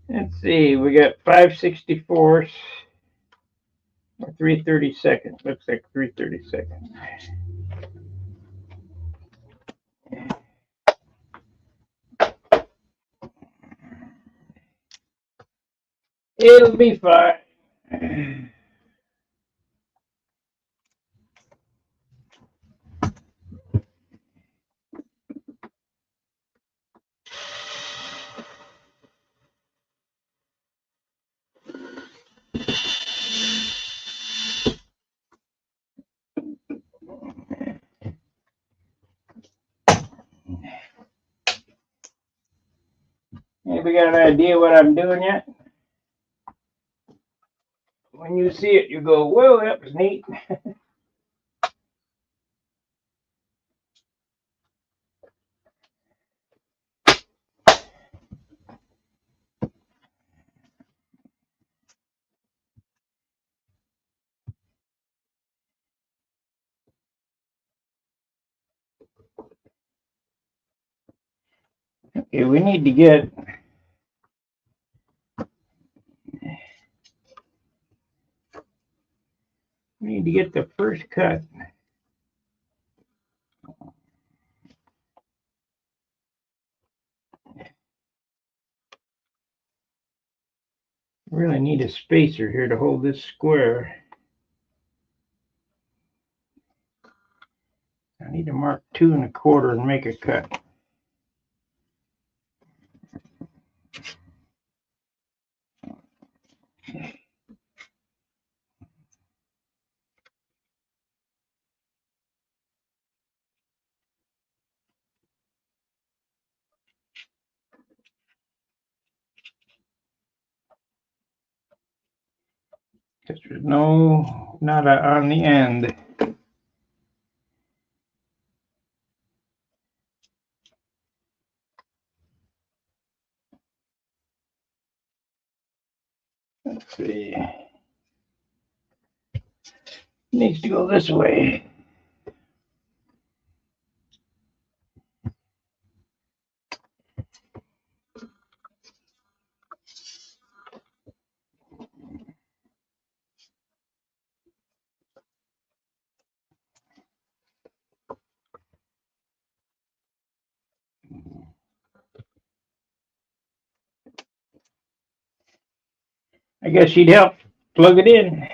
Speaker 1: Let's see, we got 5/64 or 3/32. Looks like 3/32. It'll be fine. Anybody got an idea what I'm doing yet? When you see it, you go, whoa, that was neat. Okay, we need to get the first cut. Really need a spacer here to hold this square. I need to mark 2 1/4 and make a cut. Because there's no nada on the end. Let's see. Needs to go this way. I guess she'd help plug it in.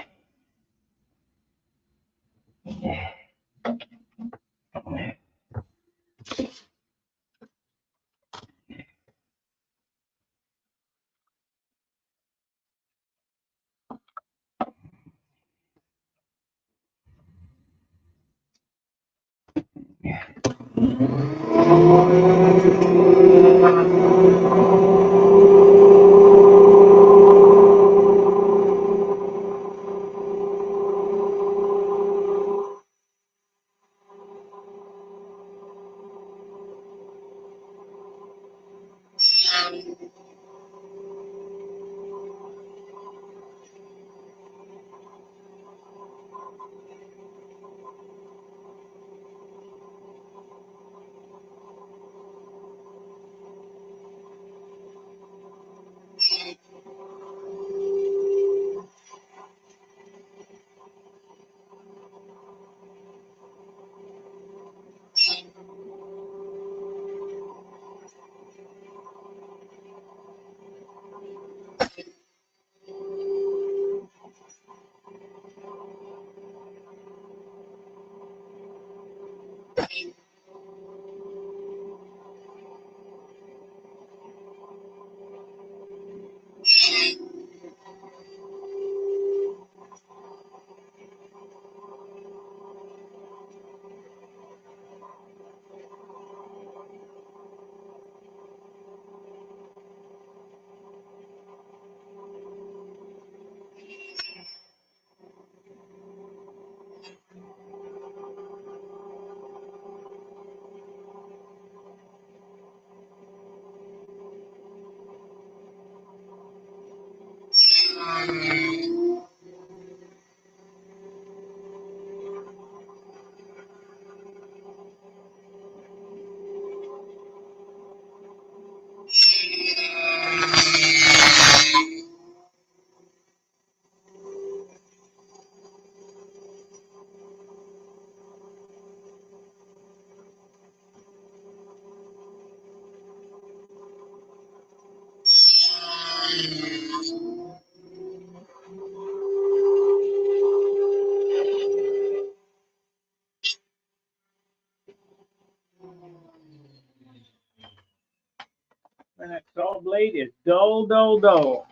Speaker 1: blade is dull, dull, dull.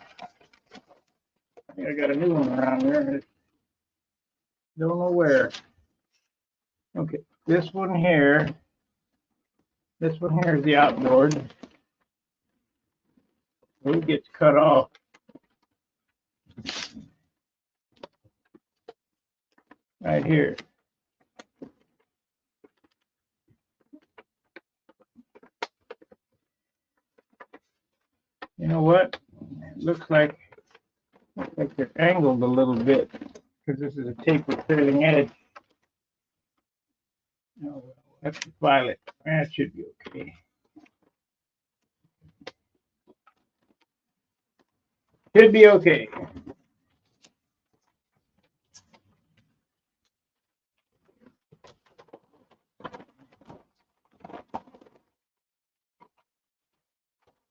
Speaker 1: I think I got a new one around here. Don't know where. Okay, this one here. This one here is the outboard. It gets cut off. Right here. You know what? It looks like they're angled a little bit because this is a taper trailing edge. Oh, well, that's the violet. That should be okay. Should be okay.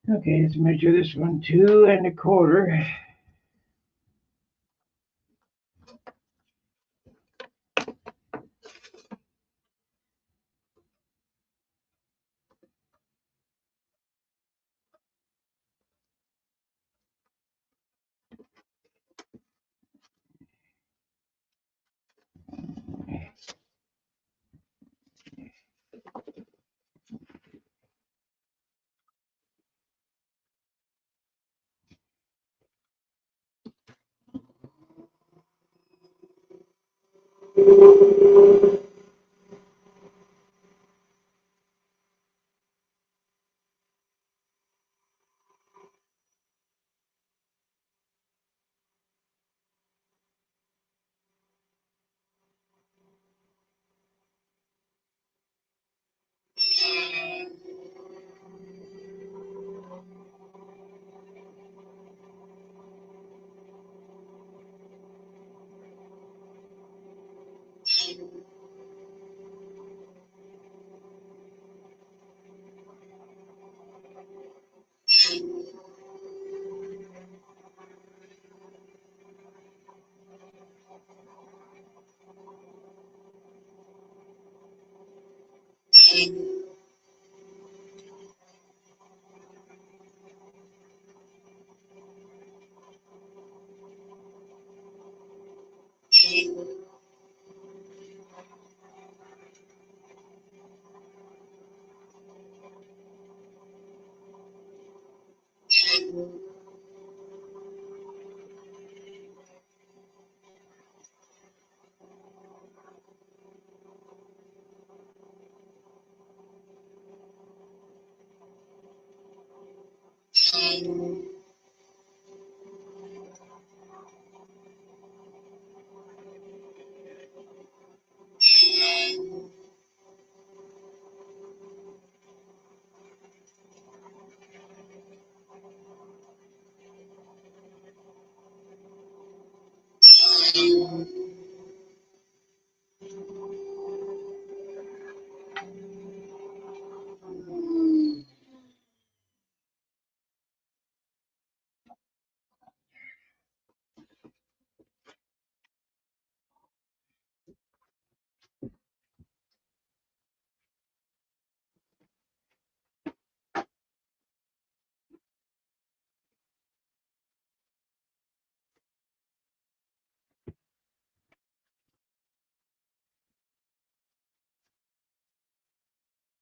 Speaker 1: Okay, let's measure this one, 2¼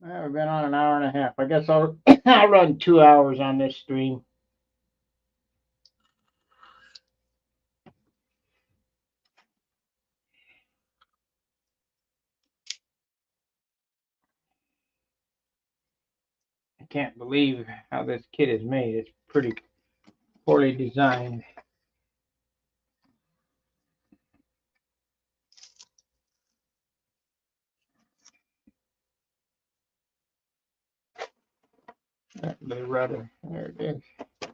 Speaker 1: Well, we've been on an hour and a half. I guess I'll I'll run 2 hours on this stream. I can't believe how this kit is made. It's pretty poorly designed. The rudder. There it is.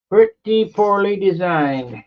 Speaker 1: Pretty poorly designed.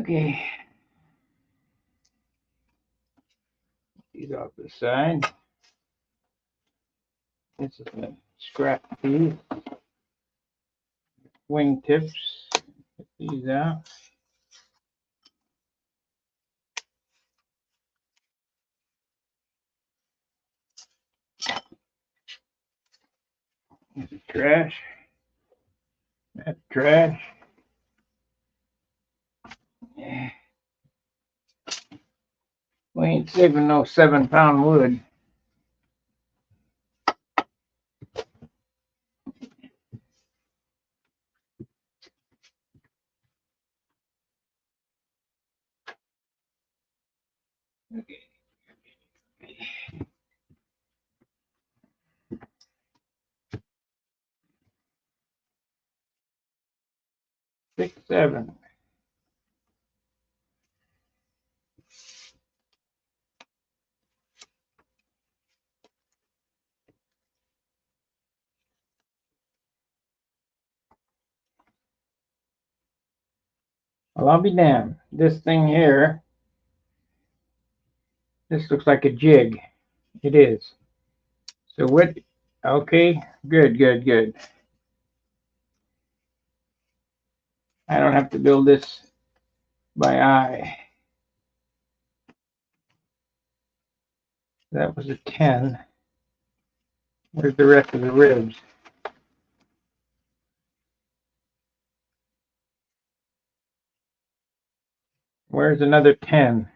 Speaker 1: Okay. These off the side. This is a scrap piece. Wing tips. Get these out. This is trash. That's trash. Yeah. We ain't saving no 7-pound wood. Okay. 6, 7. Well, I'll be damned. This thing here, this looks like a jig. It is. So what? Okay, good, good, good. I don't have to build this by eye. That was a 10. Where's the rest of the ribs? Where's another 10?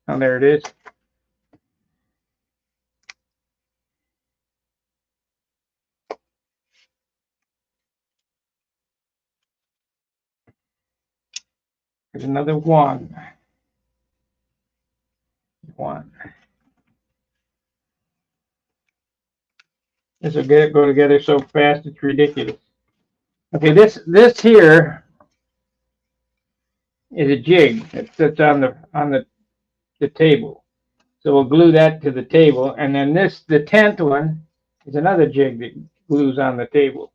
Speaker 1: Oh, there it is. There's another 1. 1. This will go together so fast it's ridiculous. Okay, this here is a jig that sits on the table. So we'll glue that to the table, and then the 10th one is another jig that glues on the table.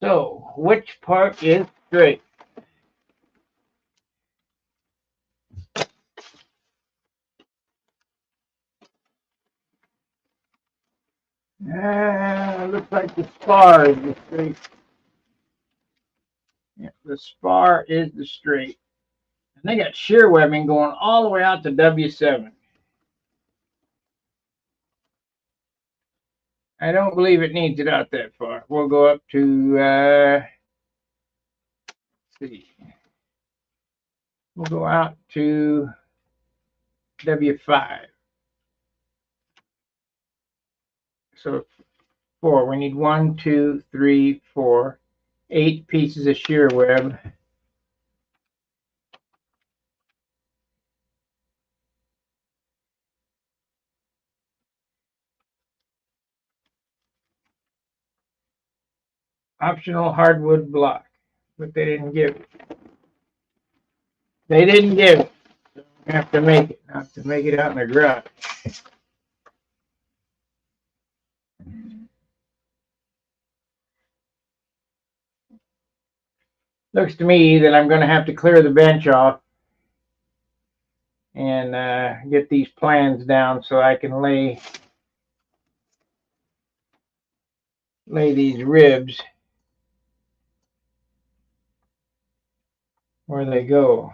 Speaker 1: So, which part is straight? Looks like the spar is the straight. Yeah, the spar is the straight. And they got shear webbing going all the way out to W7. I don't believe it needs it out that far. We'll go up to, let's see. We'll go out to W5. So 4. We need 1, 2, 3, 4, 8 pieces of shear web. Optional hardwood block, but they didn't give it. They didn't give it. So we have to make it. Have to make it out in the garage. Looks to me that I'm going to have to clear the bench off and get these plans down so I can lay these ribs where they go.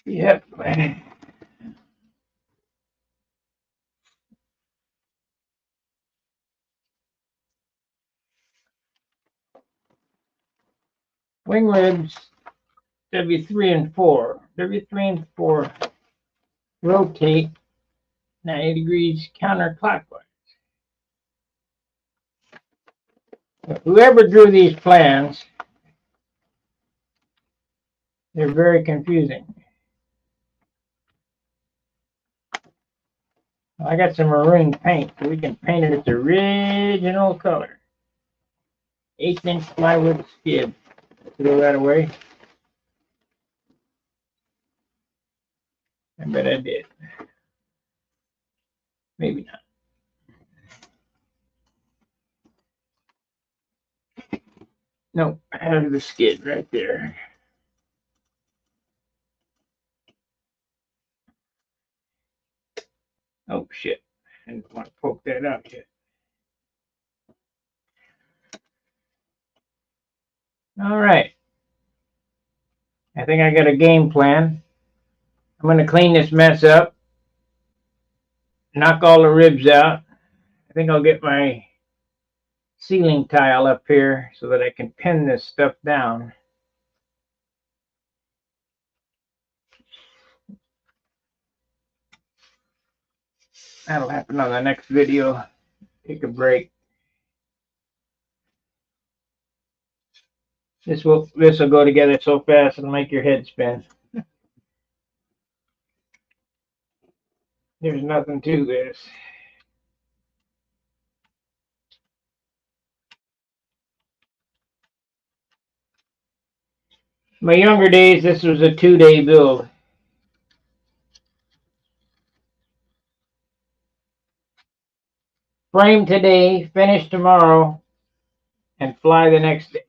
Speaker 1: Yep. Wing ribs W3 and 4. W3 and 4 rotate 90 degrees counterclockwise. Whoever drew these plans They're very confusing. I got some maroon paint, so we can paint it its original color. 1/8" plywood skid. Throw that away. I bet I did. Maybe not. Nope, I have the skid right there. Oh shit, I didn't want to poke that out yet. All right. I think I got a game plan. I'm going to clean this mess up, knock all the ribs out. I think I'll get my ceiling tile up here so that I can pin this stuff down. That'll happen on the next video. Take a break. This will go together so fast it'll make your head spin. There's nothing to this. My younger days, this was a 2-day build. Frame today, finish tomorrow, and fly the next day.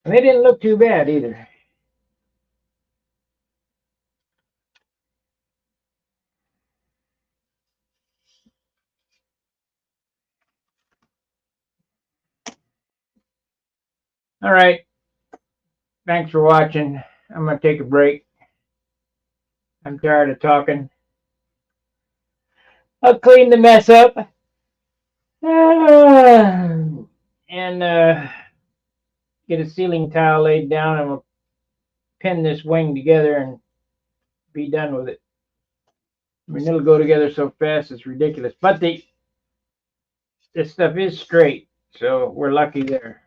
Speaker 1: And they didn't look too bad either. All right. Thanks for watching. I'm going to take a break. I'm tired of talking. I'll clean the mess up. And get a ceiling tile laid down, and we'll pin this wing together and be done with it. I mean, it'll go together so fast it's ridiculous. But this stuff is straight, so we're lucky there.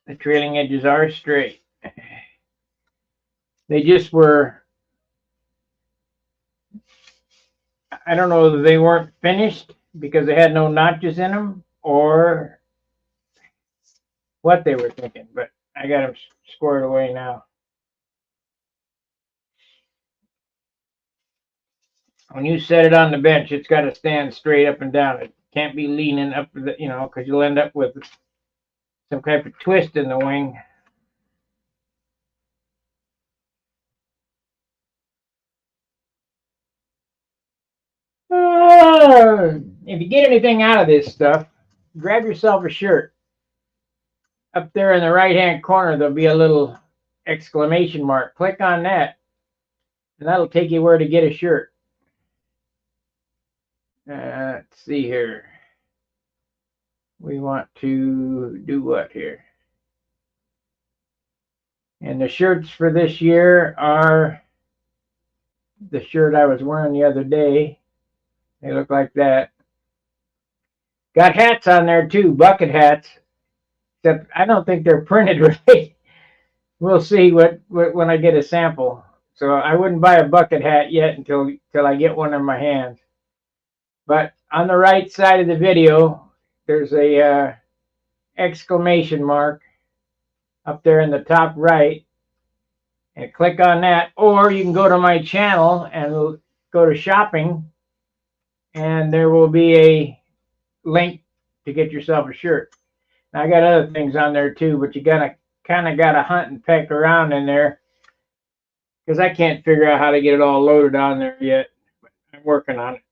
Speaker 1: The trailing edges are straight. They just were, I don't know if they weren't finished because they had no notches in them or what they were thinking, but I got them squared away now. When you set it on the bench, it's got to stand straight up and down. It can't be leaning up, because you'll end up with some type of twist in the wing. If you get anything out of this stuff, grab yourself a shirt. Up there in the right-hand corner, there'll be a little exclamation mark. Click on that, and that'll take you where to get a shirt. Let's see here. We want to do what here? And the shirts for this year are the shirt I was wearing the other day. They look like that. Got hats on there too, bucket hats. Except I don't think they're printed right. We'll see when I get a sample. So I wouldn't buy a bucket hat yet until I get one in my hands. But on the right side of the video, there's a exclamation mark up there in the top right. And click on that. Or you can go to my channel and go to shopping. And there will be a link to get yourself a shirt. Now, I got other things on there too, but you kind of gotta hunt and peck around in there because I can't figure out how to get it all loaded on there yet. But I'm working on it.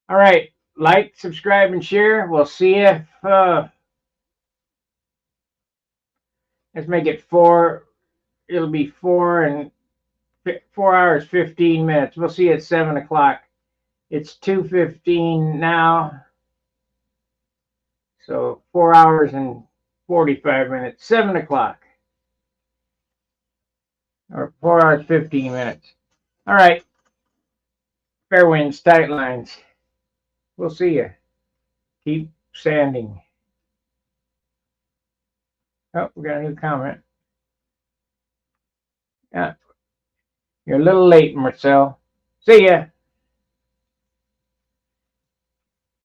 Speaker 1: All right, like, subscribe, and share. We'll see you. Let's make it 4. It'll be 4 hours 15 minutes. We'll see you at 7 o'clock. It's 2:15 now. So 4 hours and 45 minutes. 7 o'clock. Or 4 hours 15 minutes. All right. fair winds, tight lines. We'll see you. Keep sanding. Oh, we got a new comment. Yeah, you're a little late, Marcel. See ya.